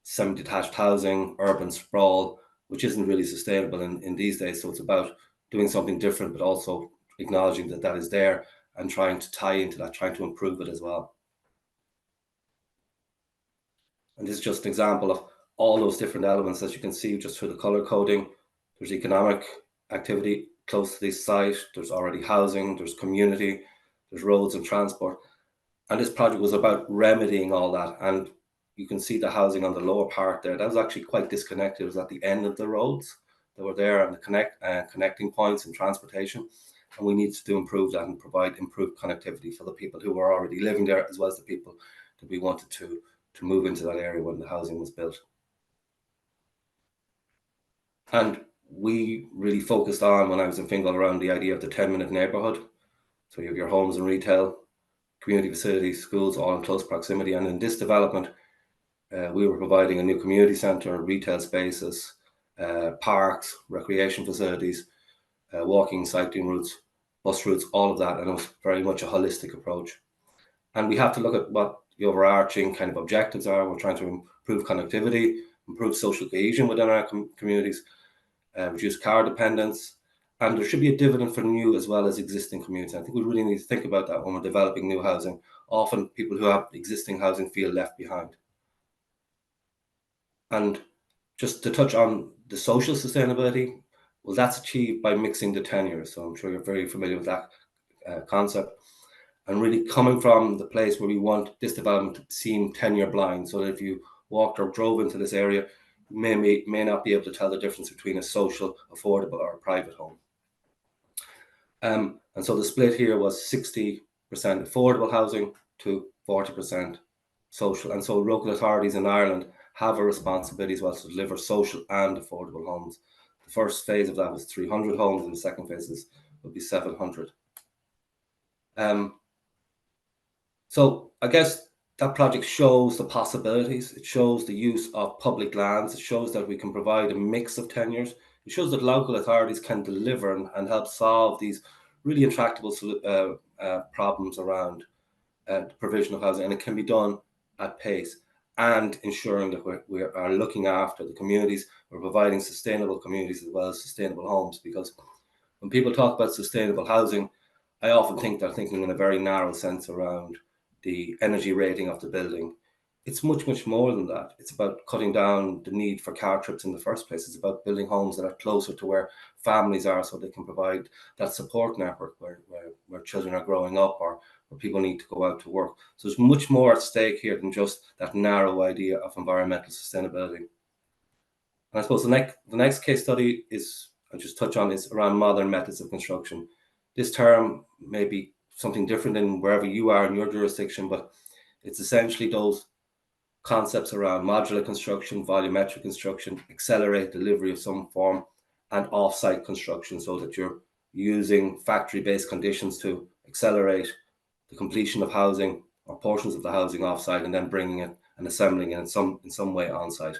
semi-detached housing, urban sprawl, which isn't really sustainable in these days. So it's about doing something different, but also acknowledging that that is there and trying to tie into that, trying to improve it as well. And this is just an example of all those different elements, as you can see just through the color coding. There's economic activity close to this site, there's already housing, there's community, there's roads and transport. And this project was about remedying all that. And you can see the housing on the lower part there. That was actually quite disconnected. It was at the end of the roads that were there and the connecting points and transportation. And we needed to improve that and provide improved connectivity for the people who were already living there, as well as the people that we wanted to move into that area when the housing was built. And we really focused on, when I was in Fingal, around the idea of the 10-minute neighbourhood. So you have your homes and retail, community facilities, schools, all in close proximity. And in this development, we were providing a new community centre, retail spaces, parks, recreation facilities, walking, cycling routes, bus routes, all of that. And it was very much a holistic approach. And we have to look at what the overarching kind of objectives are. We're trying to improve connectivity, improve social cohesion within our communities, reduce car dependence, and there should be a dividend for new as well as existing communities. I think we really need to think about that when we're developing new housing. Often people who have existing housing feel left behind. And just to touch on the social sustainability, well, that's achieved by mixing the tenures. So I'm sure you're very familiar with that concept. And really coming from the place where we want this development to seem tenure blind, so that if you walked or drove into this area, you may not be able to tell the difference between a social, affordable, or a private home. And so the split here was 60% affordable housing to 40% social. And so local authorities in Ireland have a responsibility as well to deliver social and affordable homes. The first phase of that was 300 homes, and the second phase would be 700. So I guess that project shows the possibilities. It shows the use of public lands. It shows that we can provide a mix of tenures. It shows that local authorities can deliver and help solve these really intractable problems around the provision of housing, and it can be done at pace, and ensuring that we are looking after the communities. We're providing sustainable communities as well as sustainable homes, because when people talk about sustainable housing, I often think they're thinking in a very narrow sense around the energy rating of the building. It's much, much more than that. It's about cutting down the need for car trips in the first place. It's about building homes that are closer to where families are, so they can provide that support network where children are growing up, or where people need to go out to work. So there's much more at stake here than just that narrow idea of environmental sustainability. And I suppose the next case study I'll just touch on, is around modern methods of construction. This term may be something different in wherever you are in your jurisdiction, but it's essentially those concepts around modular construction, volumetric construction, accelerate delivery of some form, and off-site construction, so that you're using factory-based conditions to accelerate the completion of housing or portions of the housing off-site, and then bringing it and assembling it in some way on-site.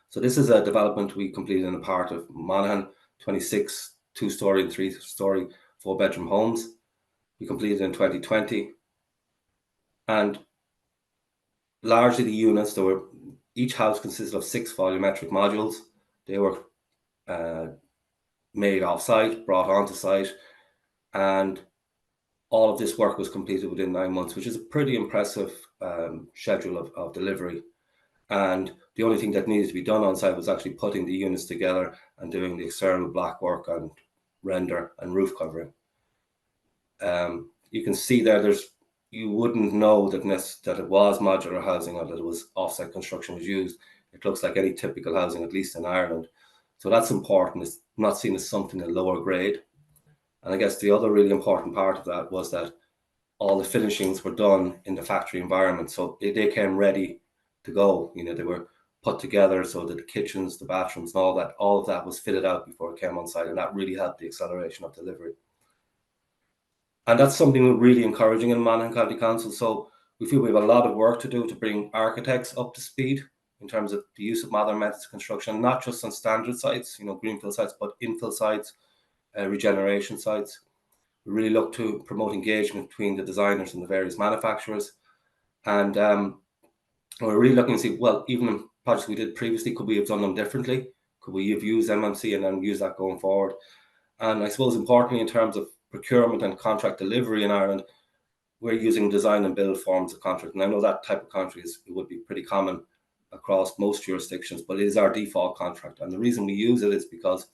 So this is a development we completed in a part of Monaghan, 26 2-story and 3-story 4-bedroom homes. We completed in 2020, and largely the units, each house consisted of 6 volumetric modules. They were made off-site, brought onto site, and all of this work was completed within 9 months, which is a pretty impressive schedule of delivery. And the only thing that needed to be done on site was actually putting the units together and doing the external black work and render and roof covering. You can see there, you wouldn't know that it was modular housing or that it was offsite construction was used. It looks like any typical housing, at least in Ireland. So that's important. It's not seen as something a lower grade. And I guess the other really important part of that was that all the finishings were done in the factory environment. So they came ready to go. They were put together so that the kitchens, the bathrooms, and all of that was fitted out before it came on site. And that really helped the acceleration of delivery. And that's something we're really encouraging in Monaghan County Council. So we feel we have a lot of work to do to bring architects up to speed in terms of the use of modern methods of construction, not just on standard sites, greenfield sites, but infill sites, regeneration sites. We really look to promote engagement between the designers and the various manufacturers. And we're really looking to see, well, even in projects we did previously, could we have done them differently? Could we have used MMC and then use that going forward? And I suppose importantly, in terms of procurement and contract delivery in Ireland, we're using design and build forms of contract. And I know that type of contract it would be pretty common across most jurisdictions, but it is our default contract. And the reason we use it is because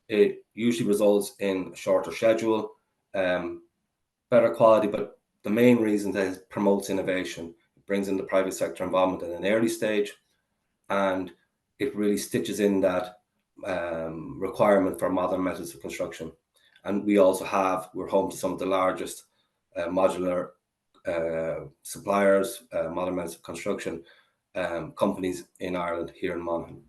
it usually results in a shorter schedule, better quality, but the main reason is it promotes innovation. It brings in the private sector involvement at an early stage, and it really stitches in that requirement for modern methods of construction. And we're home to some of the largest modular suppliers, modern methods of construction companies in Ireland, here in Monaghan.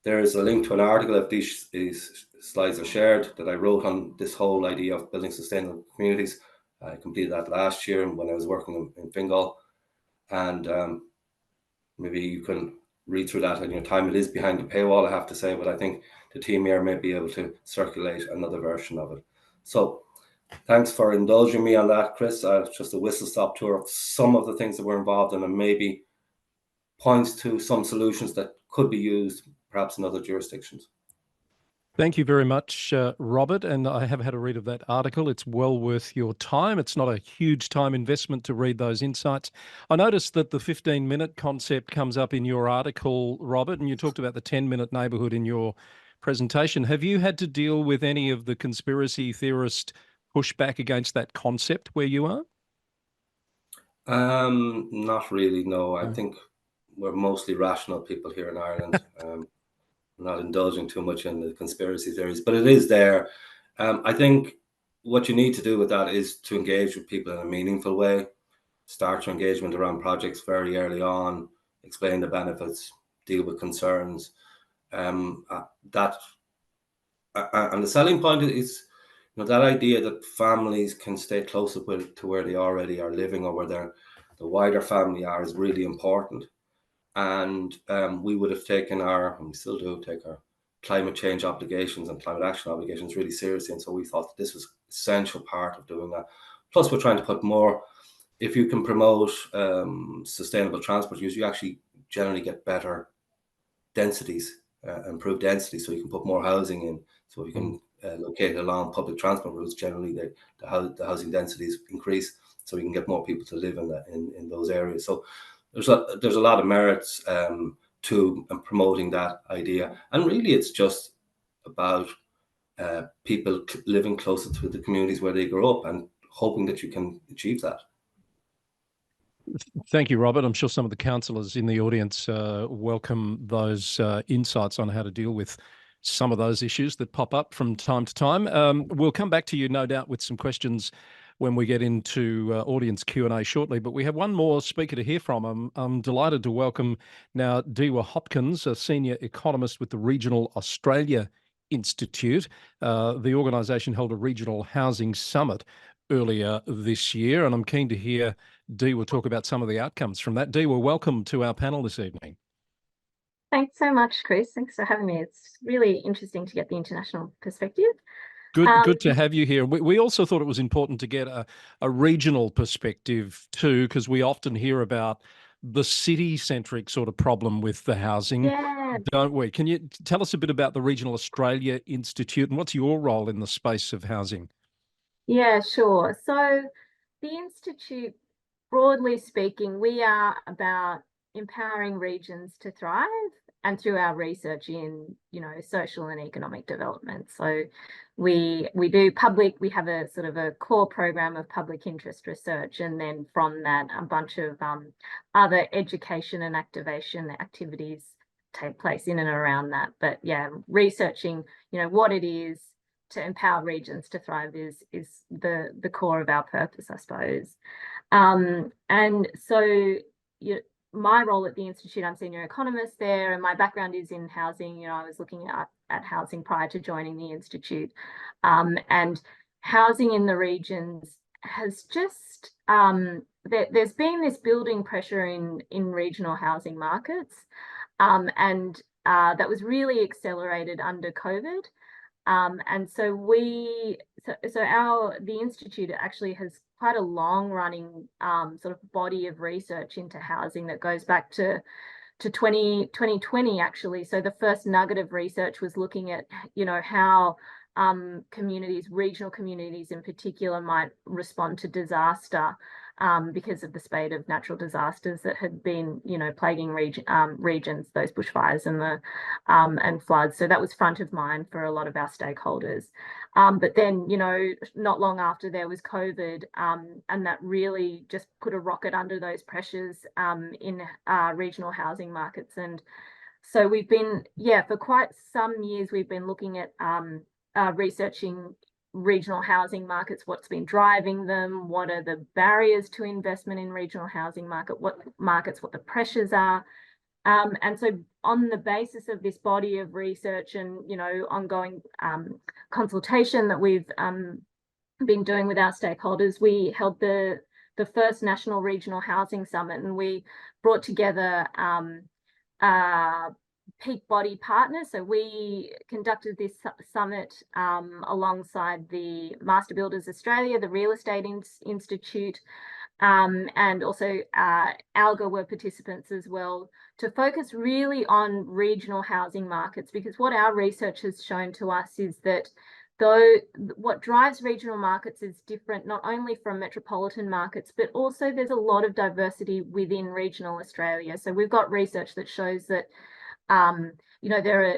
There is a link to an article, if these slides are shared, that I wrote on this whole idea of building sustainable communities. I completed that last year when I was working in Fingal, and maybe you can read through that in your time. It is behind the paywall, I have to say, but I think the team here may be able to circulate another version of it. So thanks for indulging me on that, Chris. Just a whistle-stop tour of some of the things that we're involved in, and maybe points to some solutions that could be used perhaps in other jurisdictions. Thank you very much, Robert. And I have had a read of that article. It's well worth your time. It's not a huge time investment to read those insights. I noticed that the 15-minute concept comes up in your article, Robert, and you talked about the 10-minute neighbourhood in your presentation. Have you had to deal with any of the conspiracy theorist pushback against that concept where you are? Not really, no. I think we're mostly rational people here in Ireland. Not indulging too much in the conspiracy theories, but it is there. I think what you need to do with that is to engage with people in a meaningful way, start your engagement around projects very early on, explain the benefits, deal with concerns. And the selling point is, that idea that families can stay closer to where they already are living, or where the wider family are, is really important. And we would have taken and we still do take our climate change obligations and climate action obligations really seriously. And so we thought that this was an essential part of doing that. Plus, we're trying to put more, if you can promote sustainable transport use, you actually generally get better densities, improved density, so you can put more housing in. So you can locate along public transport routes, generally the housing densities increase, so we can get more people to live in those areas. So there's a lot of merits to promoting that idea, and really it's just about people living closer to the communities where they grow up, and hoping that you can achieve that. Thank you, Robert. I'm sure some of the councillors in the audience welcome those insights on how to deal with some of those issues that pop up from time to time. We'll come back to you, no doubt, with some questions when we get into audience Q&A shortly. But we have one more speaker to hear from. I'm delighted to welcome now Diwa Hopkins, a senior economist with the Regional Australia Institute. The organisation held a regional housing summit earlier this year, and I'm keen to hear Diwa talk about some of the outcomes from that. Diwa, welcome to our panel this evening. Thanks so much, Chris. Thanks for having me. It's really interesting to get the international perspective. Good to have you here. We also thought it was important to get a regional perspective too, because we often hear about the city-centric sort of problem with the housing, don't we? Can you tell us a bit about the Regional Australia Institute and what's your role in the space of housing? Yeah, sure. So the Institute, broadly speaking, we are about empowering regions to thrive, and through our research in, social and economic development. So we have a sort of a core program of public interest research, and then from that, a bunch of other education and activation activities take place in and around that. But yeah, researching, what it is to empower regions to thrive is the core of our purpose, I suppose. And so my role at the Institute, I'm senior economist there, and my background is in housing. I was looking at housing prior to joining the Institute. And housing in the regions has just, there's been this building pressure in regional housing markets. And that was really accelerated under COVID. And so the Institute actually has quite a long running sort of body of research into housing that goes back to 2020 actually. So the first nugget of research was looking at, you know, how communities, regional communities in particular, might respond to disaster because of the spate of natural disasters that had been, you know, plaguing regions, those bushfires and the and floods. So that was front of mind for a lot of our stakeholders. But then, you know, not long after there was COVID, and that really just put a rocket under those pressures in regional housing markets. And so we've been, for quite some years, we've been looking at researching regional housing markets, what's been driving them, what are the barriers to investment in regional housing market, what the pressures are. And so on the basis of this body of research and, you know, ongoing consultation that we've been doing with our stakeholders, we held the first National Regional Housing Summit, and we brought together peak body partners. So we conducted this summit alongside the Master Builders Australia, the Real Estate Institute, and also ALGA were participants as well, to focus really on regional housing markets, because what our research has shown to us is that what drives regional markets is different, not only from metropolitan markets, but also there's a lot of diversity within regional Australia. So we've got research that shows that you know,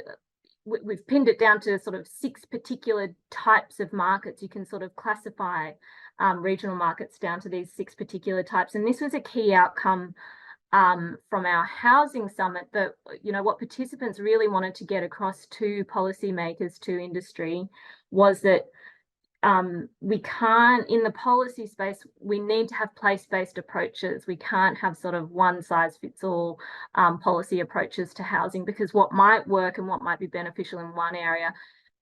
we've pinned it down to sort of 6 particular types of markets. You can sort of classify regional markets down to these 6 particular types. And this was a key outcome from our housing summit, that, you know, what participants really wanted to get across to policymakers, to industry, was that we can't, in the policy space, we need to have place-based approaches. We can't have sort of one-size-fits-all policy approaches to housing, because what might work and what might be beneficial in one area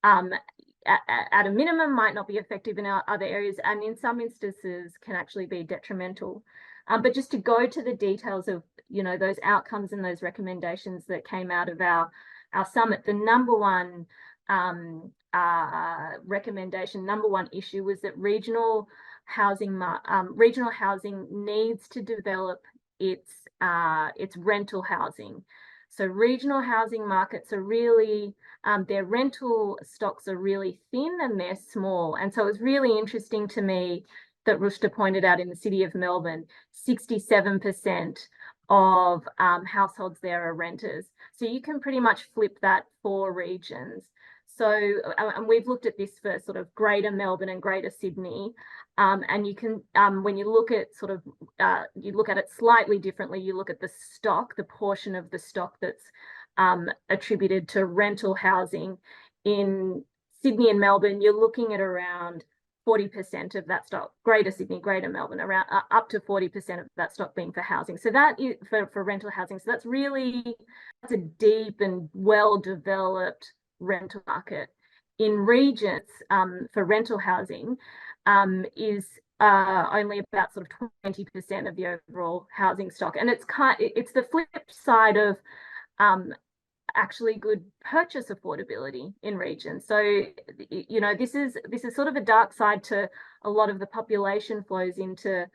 at a minimum might not be effective in our other areas, and in some instances can actually be detrimental. But just to go to the details of, you know, those outcomes and those recommendations that came out of our summit, the number one recommendation, number one issue, was that regional housing needs to develop its rental housing. So regional housing markets are really, their rental stocks are really thin and they're small. And so it was really interesting to me that Rushda pointed out, in the city of Melbourne, 67% of households there are renters. So you can pretty much flip that for regions. So, and we've looked at this for sort of Greater Melbourne and Greater Sydney, and you can, when you look at sort of, you look at it slightly differently. You look at the stock, the portion of the stock that's attributed to rental housing. In Sydney and Melbourne, you're looking at around 40% of that stock. Greater Sydney, Greater Melbourne, around up to 40% of that stock being for housing. So that is for rental housing. So that's a deep and well-developed rental market. In regions, for rental housing, is only about sort of 20% of the overall housing stock, and it's the flip side of actually good purchase affordability in regions. So, you know, this is sort of a dark side to a lot of the population flows into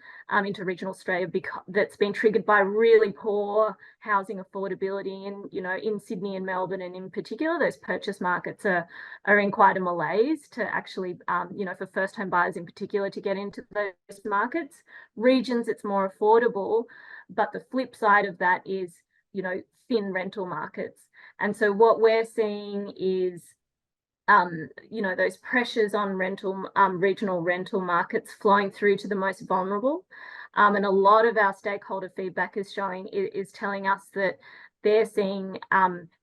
regional Australia, because that's been triggered by really poor housing affordability. And, you know, in Sydney and Melbourne, and in particular, those purchase markets are in quite a malaise to actually, you know, for first home buyers in particular, to get into those markets. Regions, it's more affordable, but the flip side of that is, you know, thin rental markets. And so what we're seeing is, you know, those pressures on regional rental markets flowing through to the most vulnerable. And a lot of our stakeholder feedback is telling us that they're seeing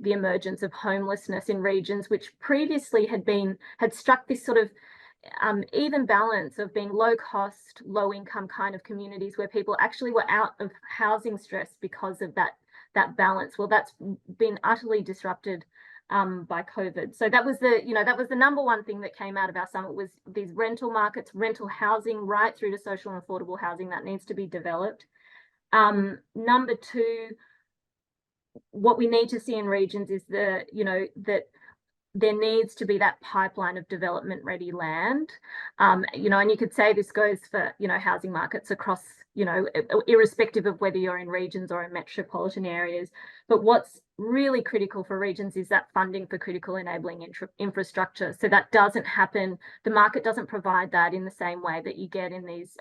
the emergence of homelessness in regions which previously had struck this sort of even balance of being low cost, low income kind of communities, where people actually were out of housing stress because of that balance. Well, that's been utterly disrupted by COVID. So that was the number one thing that came out of our summit, was these rental markets, rental housing, right through to social and affordable housing, that needs to be developed. Number two, what we need to see in regions is that there needs to be that pipeline of development ready land. You know, and you could say this goes for, you know, housing markets across, you know, irrespective of whether you're in regions or in metropolitan areas. But what's really critical for regions is that funding for critical enabling infrastructure. So that doesn't happen. The market doesn't provide that in the same way that you get in these,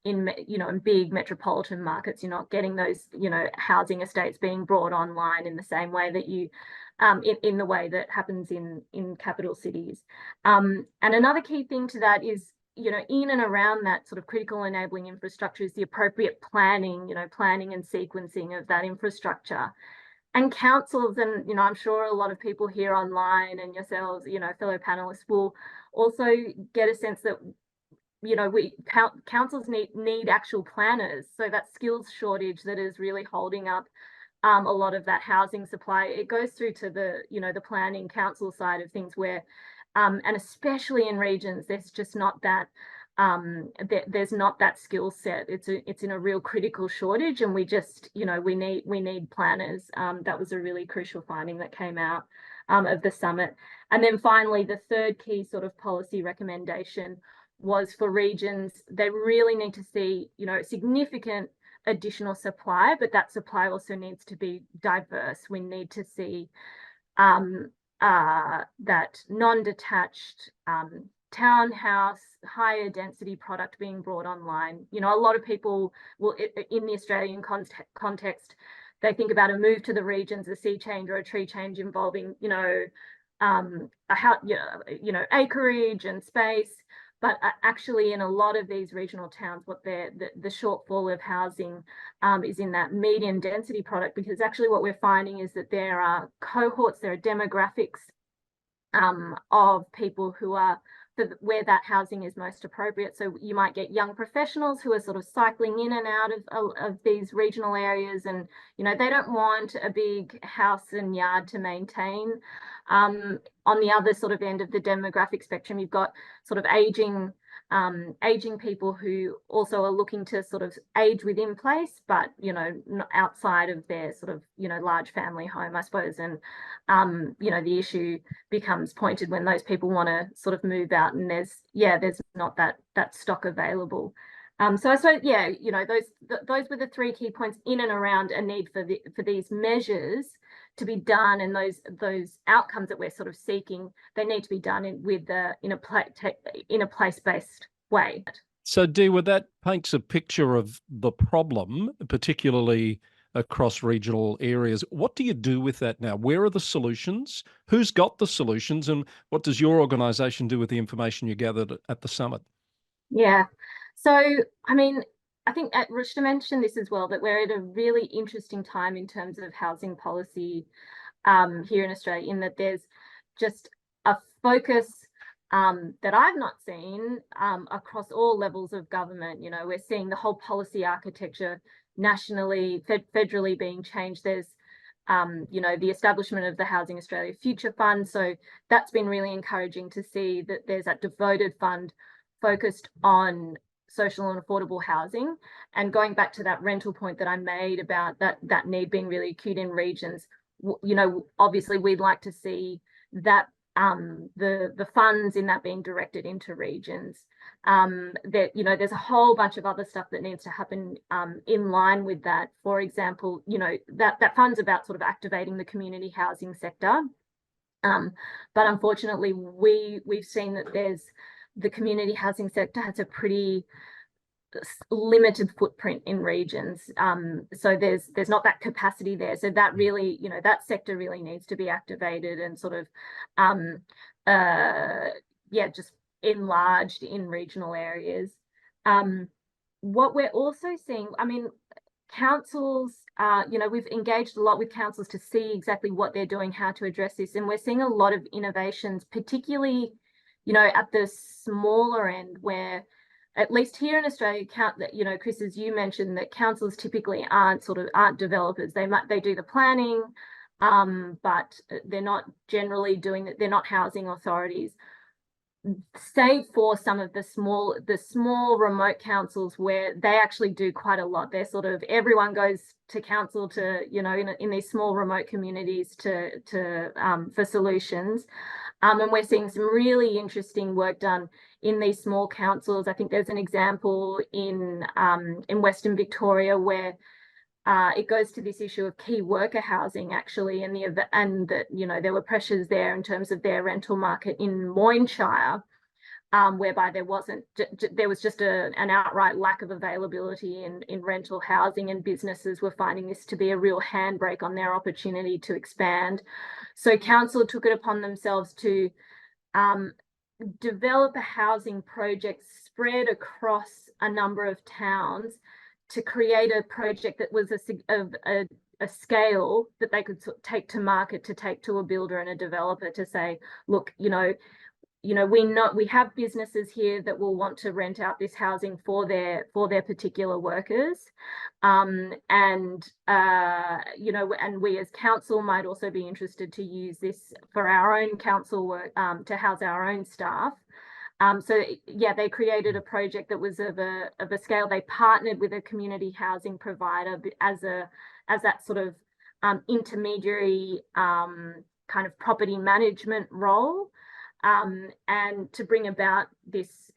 you know, in big metropolitan markets. You're not getting those, you know, housing estates being brought online in the same way that you in the way that happens in capital cities. And another key thing to that is, you know, in and around that sort of critical enabling infrastructure is the appropriate planning, you know, planning and sequencing of that infrastructure. And councils, and, you know, I'm sure a lot of people here online and yourselves, you know, fellow panelists will also get a sense that, you know, councils need actual planners. So that skills shortage that is really holding up a lot of that housing supply, it goes through to the, you know, the planning council side of things, where and especially in regions, there's just not that there's not that skill set. It's in a real critical shortage, and we just, you know, we need planners. That was a really crucial finding that came out of the summit. And then finally, the third key sort of policy recommendation was for regions. They really need to see, you know, significant additional supply, but that supply also needs to be diverse. We need to see that non-detached townhouse, higher density product being brought online. You know, a lot of people will, in the Australian context, they think about a move to the regions, a sea change or a tree change involving, you know, acreage and space. But actually, in a lot of these regional towns, what the shortfall of housing is in that medium density product, because actually what we're finding is that there are cohorts, there are demographics of people who are where that housing is most appropriate. So you might get young professionals who are sort of cycling in and out of these regional areas, and, you know, they don't want a big house and yard to maintain. On the other sort of end of the demographic spectrum, you've got sort of aging people who also are looking to sort of age within place, but, you know, outside of their sort of, you know, large family home, I suppose. And, you know, the issue becomes pointed when those people want to sort of move out, and there's not that stock available. So I suppose, yeah, you know, those were the three key points in and around a need for these measures to be done, and those outcomes that we're sort of seeking, they need to be done in a place-based way. So, Diwa, that paints a picture of the problem, particularly across regional areas. What do you do with that now? Where are the solutions? Who's got the solutions? And what does your organisation do with the information you gathered at the summit? Yeah. So, I mean, I think Rushda mentioned this as well, that we're at a really interesting time in terms of housing policy here in Australia, in that there's just a focus that I've not seen across all levels of government. You know, we're seeing the whole policy architecture nationally, federally being changed. There's, you know, the establishment of the Housing Australia Future Fund. So that's been really encouraging to see that there's that devoted fund focused on social and affordable housing. And going back to that rental point that I made about that need being really acute in regions, you know, obviously we'd like to see that the funds in that being directed into regions. That, you know, there's a whole bunch of other stuff that needs to happen in line with that. For example, you know, that fund's about sort of activating the community housing sector. But unfortunately, we've seen that the community housing sector has a pretty limited footprint in regions. So there's not that capacity there. So that really, you know, that sector really needs to be activated and sort of, just enlarged in regional areas. What we're also seeing, I mean, councils, you know, we've engaged a lot with councils to see exactly what they're doing, how to address this. And we're seeing a lot of innovations, particularly, you know, at the smaller end, where at least here in Australia, you know, Chris, as you mentioned, that councils typically aren't developers. They do the planning, but they're not generally doing that. They're not housing authorities. save for some of the small remote councils where they actually do quite a lot. They're sort of, everyone goes to council to, you know, in these small remote communities for solutions. And we're seeing some really interesting work done in these small councils. I think there's an example in Western Victoria where it goes to this issue of key worker housing, actually, and that, you know, there were pressures there in terms of their rental market in Moynshire, whereby there was just an outright lack of availability in rental housing, and businesses were finding this to be a real handbrake on their opportunity to expand. So council took it upon themselves to develop a housing project spread across a number of towns to create a project that was a scale that they could take to market, to take to a builder and a developer to say, look, you know, we have businesses here that will want to rent out this housing for their particular workers, you know, and we as council might also be interested to use this for our own council work, to house our own staff. So yeah, they created a project that was of a scale. They partnered with a community housing provider as that sort of intermediary kind of property management role, and to bring about this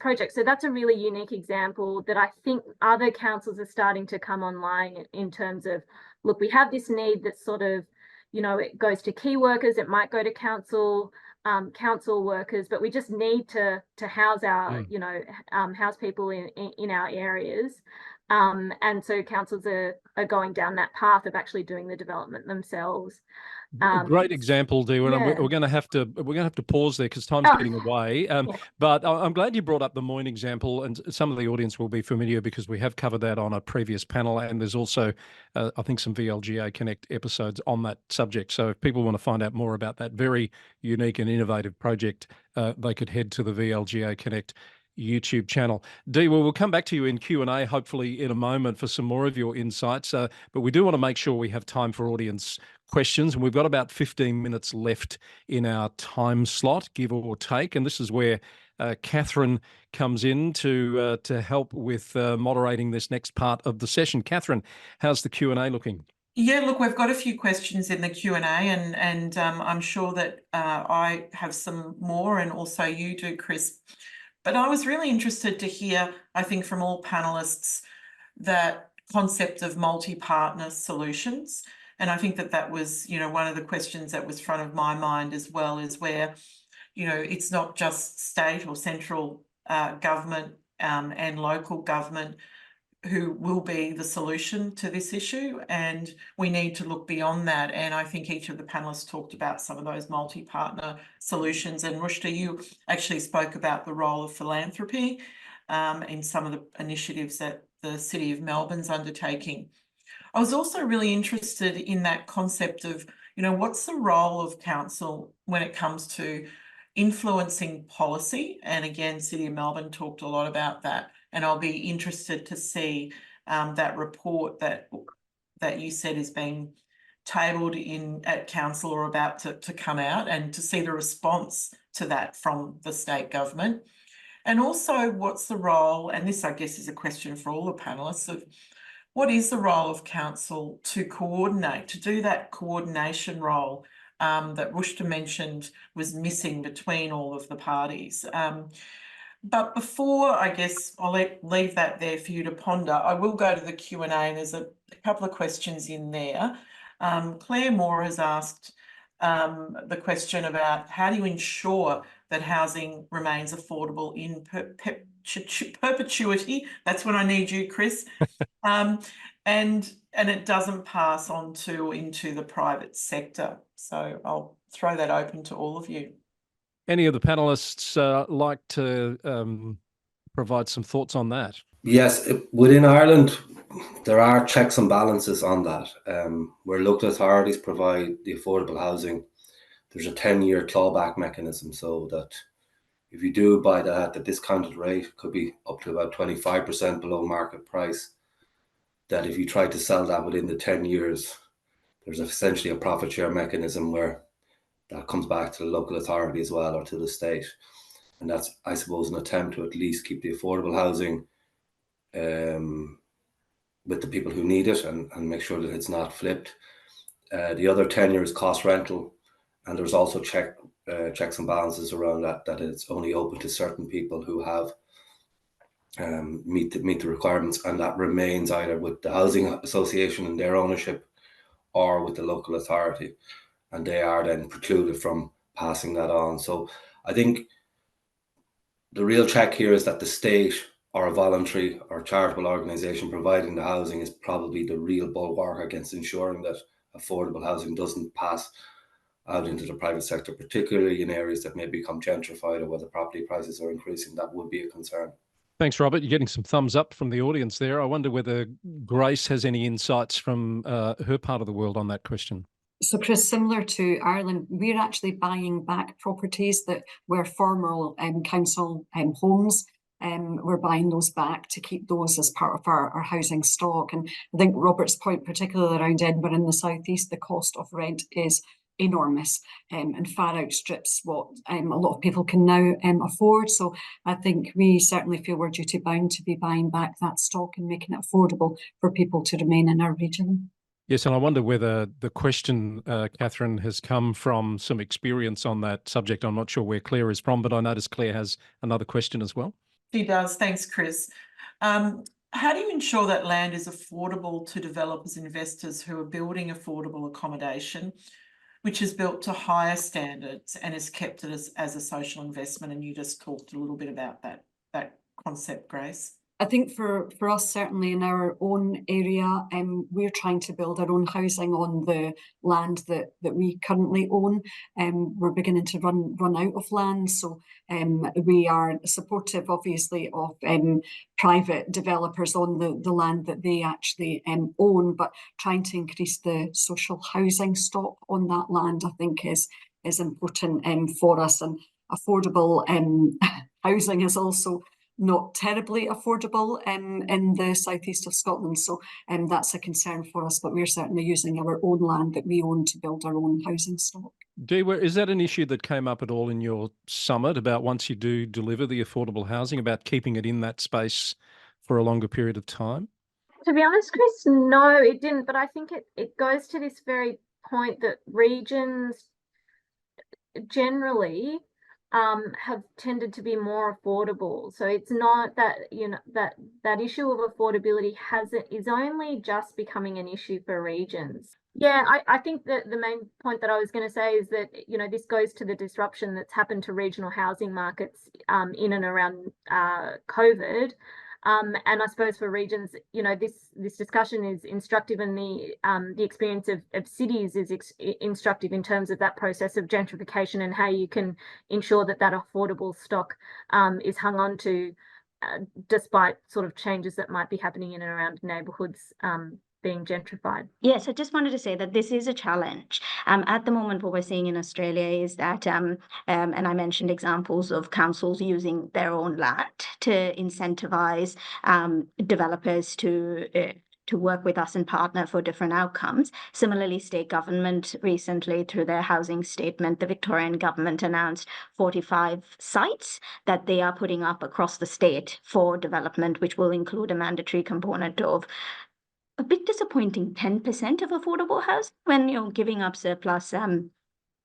project. So that's a really unique example that I think other councils are starting to come online in terms of, look, we have this need that sort of, you know, it goes to key workers, it might go to council workers, but we just need to house our, you know, house people in our areas. And so councils are going down that path of actually doing the development themselves. A great example, Diwa, and we're going to have to pause there because time's getting away. But I'm glad you brought up the Moyne example, and some of the audience will be familiar because we have covered that on a previous panel, and there's also, I think, some VLGA Connect episodes on that subject. So if people want to find out more about that very unique and innovative project, they could head to the VLGA Connect YouTube channel. Diwa, we'll come back to you in Q&A, hopefully in a moment, for some more of your insights. But we do want to make sure we have time for audience questions, and we've got about 15 minutes left in our time slot, give or take. And this is where Kathryn comes in to help with moderating this next part of the session. Kathryn, how's the Q&A looking? Yeah, look, we've got a few questions in the Q&A, and I'm sure that I have some more, and also you do, Chris. But I was really interested to hear, I think, from all panelists, that concept of multi-partner solutions. And I think that was, you know, one of the questions that was front of my mind as well, is where, you know, it's not just state or central government and local government who will be the solution to this issue, and we need to look beyond that. And I think each of the panelists talked about some of those multi-partner solutions. And Rushda, you actually spoke about the role of philanthropy in some of the initiatives that the City of Melbourne's undertaking. I was also really interested in that concept of, you know, what's the role of council when it comes to influencing policy? And again, City of Melbourne talked a lot about that. And I'll be interested to see that report that you said is being tabled at council or about to come out, and to see the response to that from the state government. And also, what's the role, and this I guess is a question for all the panelists, of what is the role of council to coordinate, to do that coordination role that Rushda mentioned was missing between all of the parties. But before, I guess I'll leave that there for you to ponder, I will go to the Q&A, and there's a couple of questions in there. Claire Moore has asked the question about how do you ensure that housing remains affordable in perpetuity? That's when I need you, Chris. And it doesn't pass on into the private sector. So I'll throw that open to all of you. Any of the panelists like to provide some thoughts on that? Yes, within Ireland, there are checks and balances on that. Where local authorities provide the affordable housing, there's a 10-year clawback mechanism, so that if you do buy that, the discounted rate could be up to about 25% below market price. That if you try to sell that within the 10 years, there's essentially a profit share mechanism where that comes back to the local authority as well, or to the state. And that's, I suppose, an attempt to at least keep the affordable housing with the people who need it, and make sure that it's not flipped. The other tenure is cost rental, and there's also checks and balances around that it's only open to certain people who have meet the requirements, and that remains either with the housing association and their ownership or with the local authority, and they are then precluded from passing that on. So I think the real check here is that the state or a voluntary or charitable organisation providing the housing is probably the real bulwark against ensuring that affordable housing doesn't pass out into the private sector, particularly in areas that may become gentrified or where the property prices are increasing. That would be a concern. Thanks, Robert. You're getting some thumbs up from the audience there. I wonder whether Grace has any insights from her part of the world on that question. So, Chris, similar to Ireland, we're actually buying back properties that were former council homes. We're buying those back to keep those as part of our housing stock. And I think Robert's point, particularly around Edinburgh in the southeast, the cost of rent is enormous and far outstrips what a lot of people can now afford. So I think we certainly feel we're duty bound to be buying back that stock and making it affordable for people to remain in our region. Yes, and I wonder whether the question, Kathryn, has come from some experience on that subject. I'm not sure where Claire is from, but I notice Claire has another question as well. She does. Thanks, Chris. How do you ensure that land is affordable to developers, investors who are building affordable accommodation, which is built to higher standards and is kept as a social investment? And you just talked a little bit about that concept, Grace. I think for us, certainly in our own area, we're trying to build our own housing on the land that we currently own. We're beginning to run out of land, so we are supportive, obviously, of private developers on the land that they actually own, but trying to increase the social housing stock on that land, I think, is important for us. And affordable housing is also not terribly affordable in the southeast of Scotland. So that's a concern for us, but we're certainly using our own land that we own to build our own housing stock. Diwa, is that an issue that came up at all in your summit about once you do deliver the affordable housing, about keeping it in that space for a longer period of time? To be honest, Chris, no, it didn't. But I think it goes to this very point that regions generally have tended to be more affordable. So it's not that, you know, that issue of affordability is only just becoming an issue for regions. Yeah, I think that the main point that I was going to say is that, you know, this goes to the disruption that's happened to regional housing markets in and around COVID. And I suppose for regions, you know, this discussion is instructive, and the experience of cities is instructive in terms of that process of gentrification and how you can ensure that affordable stock is hung on to despite sort of changes that might be happening in and around neighbourhoods being gentrified. Yes, I just wanted to say that this is a challenge. At the moment, what we're seeing in Australia is that, and I mentioned examples of councils using their own land to incentivise developers to work with us and partner for different outcomes. Similarly, state government recently, through their housing statement, the Victorian government announced 45 sites that they are putting up across the state for development, which will include a mandatory component of a bit disappointing 10% of affordable housing when you're giving up surplus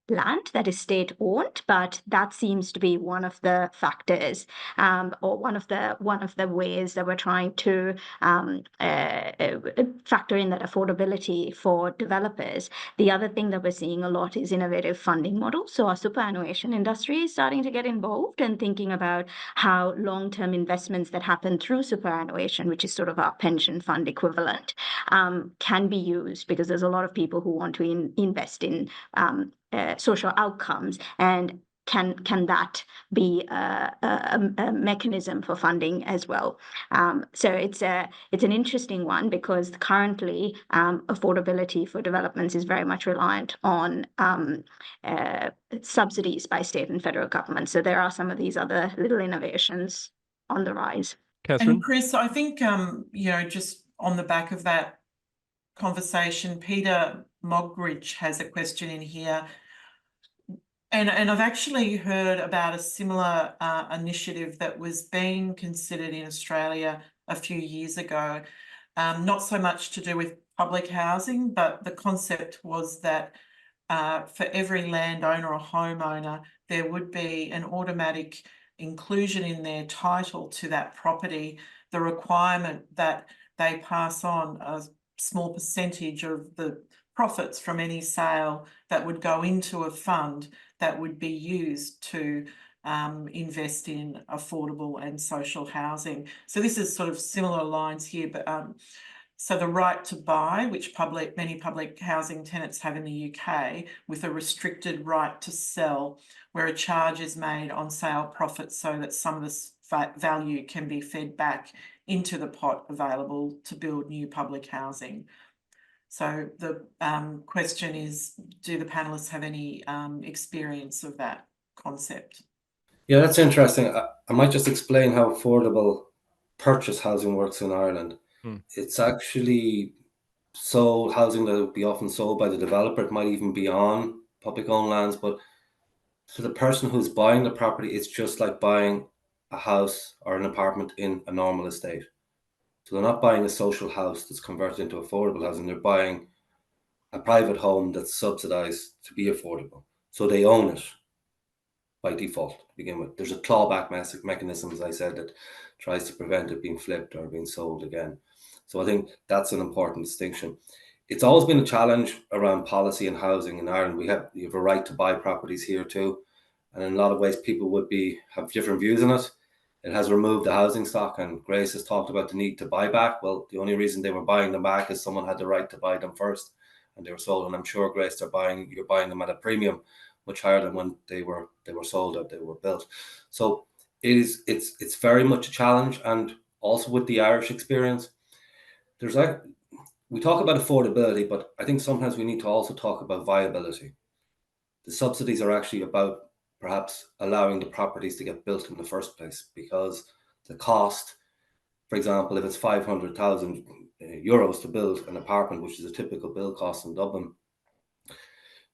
land that is state-owned, but that seems to be one of the factors or one of the ways that we're trying to factor in that affordability for developers. The other thing that we're seeing a lot is innovative funding models. So our superannuation industry is starting to get involved and thinking about how long-term investments that happen through superannuation, which is sort of our pension fund equivalent, can be used, because there's a lot of people who want to invest in social outcomes, and can that be a mechanism for funding as well? So it's an interesting one, because currently affordability for developments is very much reliant on subsidies by state and federal government. So there are some of these other little innovations on the rise. Kathryn? And Chris, I think you know, just on the back of that conversation, Peter Mogridge has a question in here. And I've actually heard about a similar initiative that was being considered in Australia a few years ago. Not so much to do with public housing, but the concept was that for every landowner or homeowner, there would be an automatic inclusion in their title to that property, the requirement that they pass on a small percentage of the profits from any sale that would go into a fund that would be used to invest in affordable and social housing. So this is sort of similar lines here, but so the right to buy, which many public housing tenants have in the UK, with a restricted right to sell, where a charge is made on sale profits so that some of this value can be fed back into the pot available to build new public housing. So the question is, do the panellists have any experience of that concept? Yeah, that's interesting. I might just explain how affordable purchase housing works in Ireland. It's actually sold housing that would be often sold by the developer. It might even be on public owned lands, but to the person who's buying the property, it's just like buying a house or an apartment in a normal estate. So they're not buying a social house that's converted into affordable housing. They're buying a private home that's subsidized to be affordable. So they own it by default to begin with. There's a clawback mechanism, as I said, that tries to prevent it being flipped or being sold again. So I think that's an important distinction. It's always been a challenge around policy and housing in Ireland. You have a right to buy properties here too. And in a lot of ways, people have different views on it. It has removed the housing stock, and Grace has talked about the need to buy back. Well, the only reason they were buying them back is someone had the right to buy them first and they were sold. And I'm sure, Grace, you're buying them at a premium much higher than when they were sold or they were built. So it's very much a challenge. And also with the Irish experience, we talk about affordability, but I think sometimes we need to also talk about viability. The subsidies are actually about perhaps allowing the properties to get built in the first place, because the cost, for example, if it's 500,000 euros to build an apartment, which is a typical build cost in Dublin,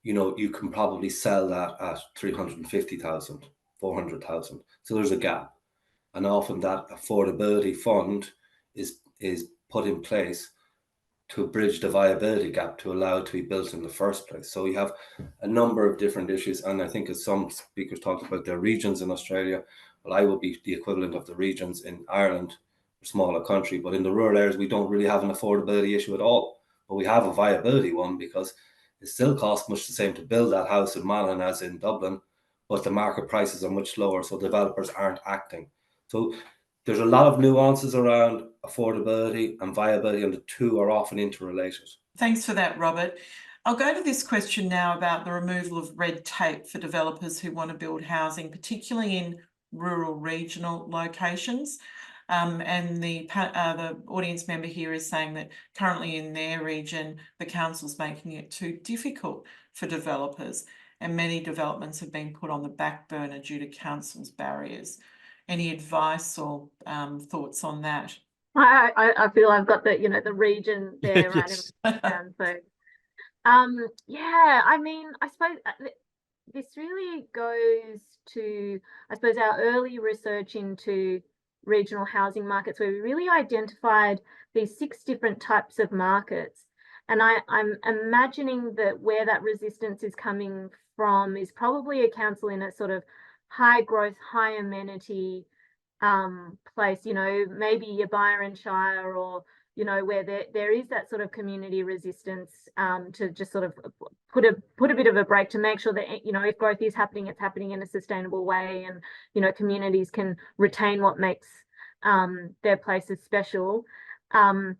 you can probably sell that at 350,000, 400,000. So there's a gap. And often that affordability fund is put in place to bridge the viability gap to allow it to be built in the first place. So you have a number of different issues. And I think as some speakers talked about their regions in Australia, well, I will be the equivalent of the regions in Ireland, a smaller country. But in the rural areas, we don't really have an affordability issue at all. But we have a viability one, because it still costs much the same to build that house in Monaghan as in Dublin, but the market prices are much lower, so developers aren't acting. So there's a lot of nuances around affordability and viability, and the two are often interrelated. Thanks for that, Robert. I'll go to this question now about the removal of red tape for developers who want to build housing, particularly in rural regional locations. And the audience member here is saying that currently in their region, the council's making it too difficult for developers, and many developments have been put on the back burner due to council's barriers. Any advice or thoughts on that? I feel I've got the region there right Yes. in my hand. So yeah, I mean, I suppose this really goes to, I suppose, our early research into regional housing markets, where we really identified these 6 different types of markets. And I'm imagining that where that resistance is coming from is probably a council in a sort of high growth, high amenity place, maybe a Byron Shire, or where there is that sort of community resistance to just sort of put a bit of a break to make sure that if growth is happening, it's happening in a sustainable way, and communities can retain what makes their places special. And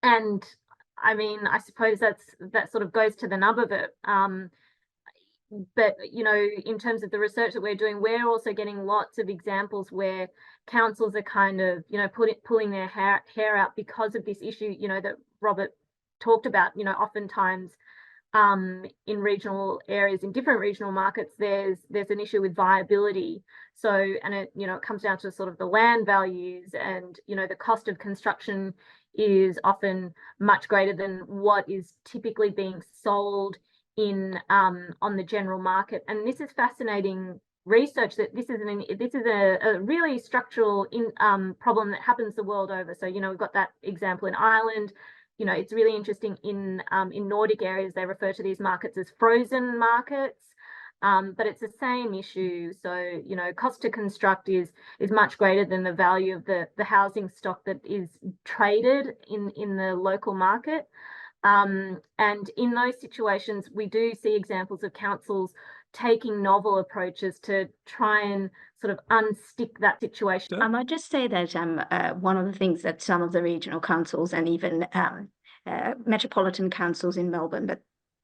I mean, I suppose that sort of goes to the nub of it. But in terms of the research that we're doing, we're also getting lots of examples where councils are kind of pulling their hair out because of this issue that Robert talked about. Oftentimes in regional areas, in different regional markets, there's an issue with viability. So, and it comes down to sort of the land values, and the cost of construction is often much greater than what is typically being sold on the general market. And this is fascinating research, that this is a really structural problem that happens the world over. So, you know, we've got that example in Ireland. You know, it's really interesting in Nordic areas, they refer to these markets as frozen markets. But it's the same issue. So, you know, cost to construct is much greater than the value of the housing stock that is traded in the local market. And in those situations, we do see examples of councils taking novel approaches to try and sort of unstick that situation. I might just say that one of the things that some of the regional councils and even metropolitan councils in Melbourne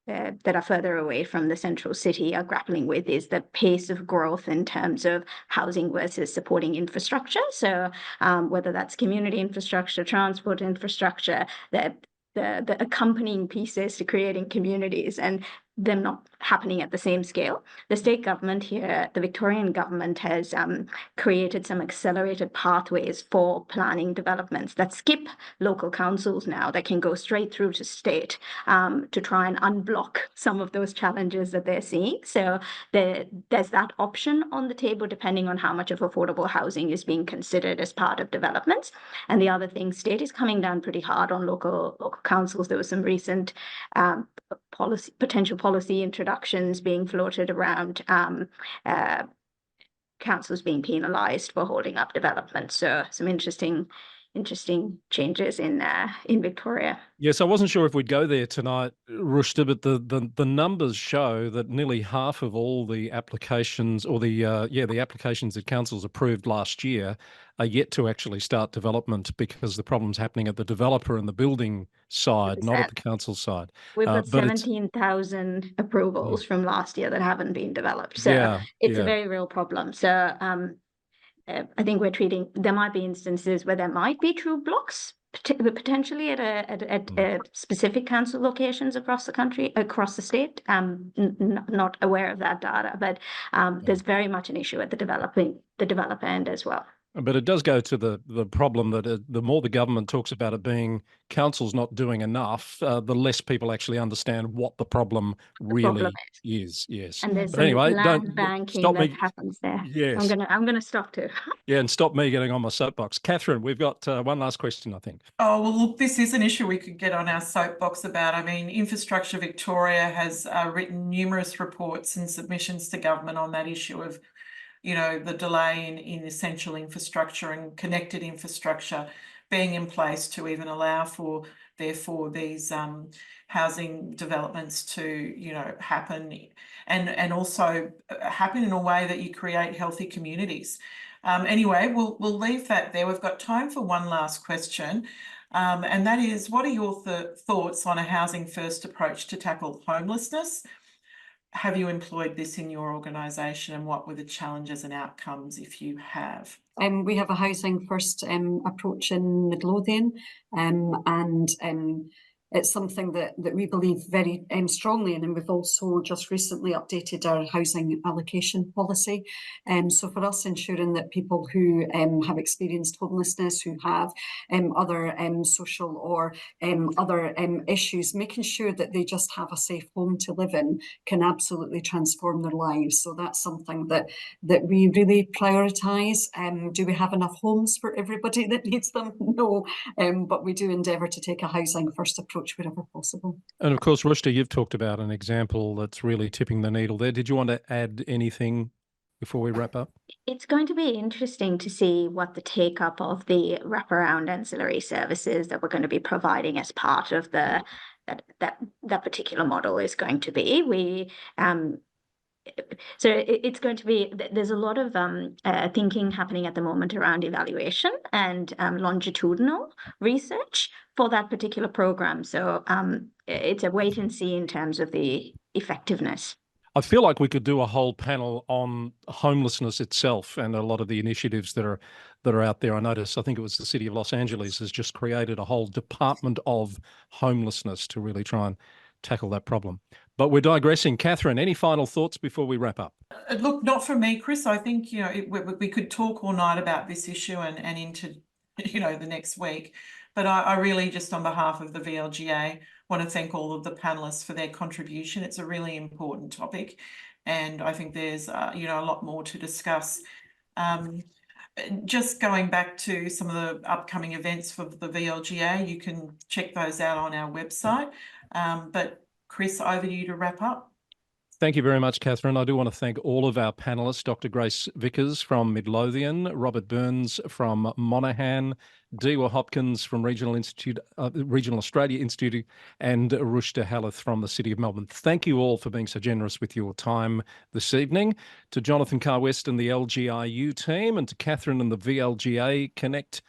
that are further away from the central city are grappling with is the pace of growth in terms of housing versus supporting infrastructure. So whether that's community infrastructure, transport infrastructure, the accompanying pieces to creating communities, and them not happening at the same scale. The state government here, the Victorian government, has created some accelerated pathways for planning developments that skip local councils now, that can go straight through to state to try and unblock some of those challenges that they're seeing. So there's that option on the table, depending on how much of affordable housing is being considered as part of developments. And the other thing, state is coming down pretty hard on local councils. There was some recent potential policy introductions being floated around councils being penalised for holding up development. So some interesting changes in Victoria. Yes, I wasn't sure if we'd go there tonight, Rushda, but the numbers show that nearly half of all the applications, or the applications that councils approved last year, are yet to actually start development because the problem's happening at the developer and the building side, not at the council side. We've got 17,000 approvals from last year that haven't been developed. So it's a very real problem. So I think there might be instances where there might be true blocks, potentially at specific council locations across the country, across the state. Not aware of that data, but there's very much an issue at the developer end as well. But it does go to the problem that the more the government talks about it being councils not doing enough, the less people actually understand what the problem really is. Yes. And there's but anyway, land banking that happens there. Yes. I'm gonna stop too. Yeah, and stop me getting on my soapbox. Kathryn, we've got one last question, I think. Oh, well, look, this is an issue we could get on our soapbox about. I mean, Infrastructure Victoria has written numerous reports and submissions to government on that issue of, you know, the delay in essential infrastructure and connected infrastructure being in place to even allow for, therefore, these housing developments to, you know, happen and also happen in a way that you create healthy communities. Anyway, we'll leave that there. We've got time for one last question, and that is, what are your thoughts on a housing first approach to tackle homelessness? Have you employed this in your organisation, and what were the challenges and outcomes if you have? We have a housing first approach in Midlothian, and it's something that we believe very strongly in, and we've also just recently updated our housing allocation policy. So for us, ensuring that people who have experienced homelessness, who have other social or other issues, making sure that they just have a safe home to live in can absolutely transform their lives. So that's something that we really prioritise. Do we have enough homes for everybody that needs them? No, but we do endeavour to take a housing first approach wherever possible. And of course, Rushda, you've talked about an example that's really tipping the needle there. Did you want to add anything before we wrap up? It's going to be interesting to see what the take up of the wraparound ancillary services that we're going to be providing as part of that particular model is going to be. So it's going to be, there's a lot of thinking happening at the moment around evaluation and longitudinal research for that particular program. So it's a wait and see in terms of the effectiveness. I feel like we could do a whole panel on homelessness itself and a lot of the initiatives that are out there. I think it was the City of Los Angeles has just created a whole department of homelessness to really try and tackle that problem. But we're digressing. Kathryn, any final thoughts before we wrap up? Look, not from me, Chris. I think, you know, we could talk all night about this issue and into, you know, the next week. But I really, just on behalf of the VLGA, want to thank all of the panellists for their contribution. It's a really important topic, and I think there's a lot more to discuss. Just going back to some of the upcoming events for the VLGA, you can check those out on our website. But Chris, over to you to wrap up. Thank you very much, Kathryn. I do want to thank all of our panellists, Dr. Grace Vickers from Midlothian, Robert Burns from Monaghan, Diwa Hopkins from Regional Australia Institute, and Rushda Halith from the City of Melbourne. Thank you all for being so generous with your time this evening. To Jonathan Carr-West and the LGiU team, and to Kathryn and the VLGA Connect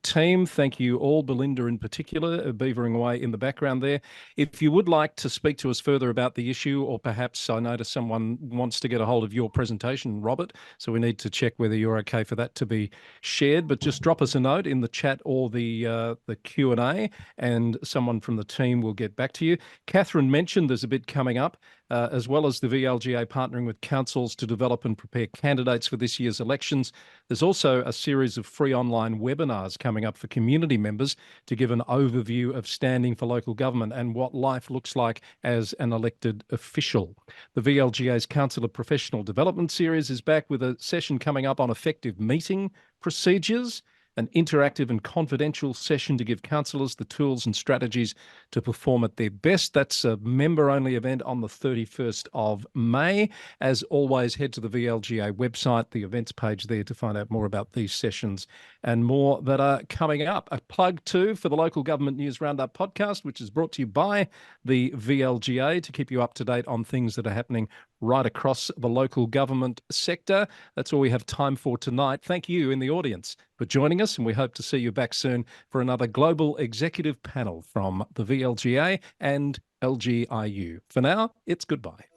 team, thank you all, Belinda in particular, beavering away in the background there. If you would like to speak to us further about the issue, or perhaps I notice someone wants to get a hold of your presentation, Robert, so we need to check whether you're okay for that to be shared, but just drop us a note in the chat or the Q&A, and someone from the team will get back to you. Kathryn mentioned there's a bit coming up, as well as the VLGA partnering with councils to develop and prepare candidates for this year's elections. There's also a series of free online webinars coming up for community members to give an overview of standing for local government and what life looks like as an elected official. The VLGA's Councillor Professional Development Series is back with a session coming up on effective meeting procedures, an interactive and confidential session to give councillors the tools and strategies to perform at their best. That's a member-only event on the 31st of May. As always, head to the VLGA website, the events page there, to find out more about these sessions and more that are coming up. A plug too for the Local Government News Roundup podcast, which is brought to you by the VLGA to keep you up to date on things that are happening right across the local government sector. That's all we have time for tonight. Thank you in the audience for joining us, and we hope to see you back soon for another global executive panel from the VLGA and LGiU. For now, it's goodbye.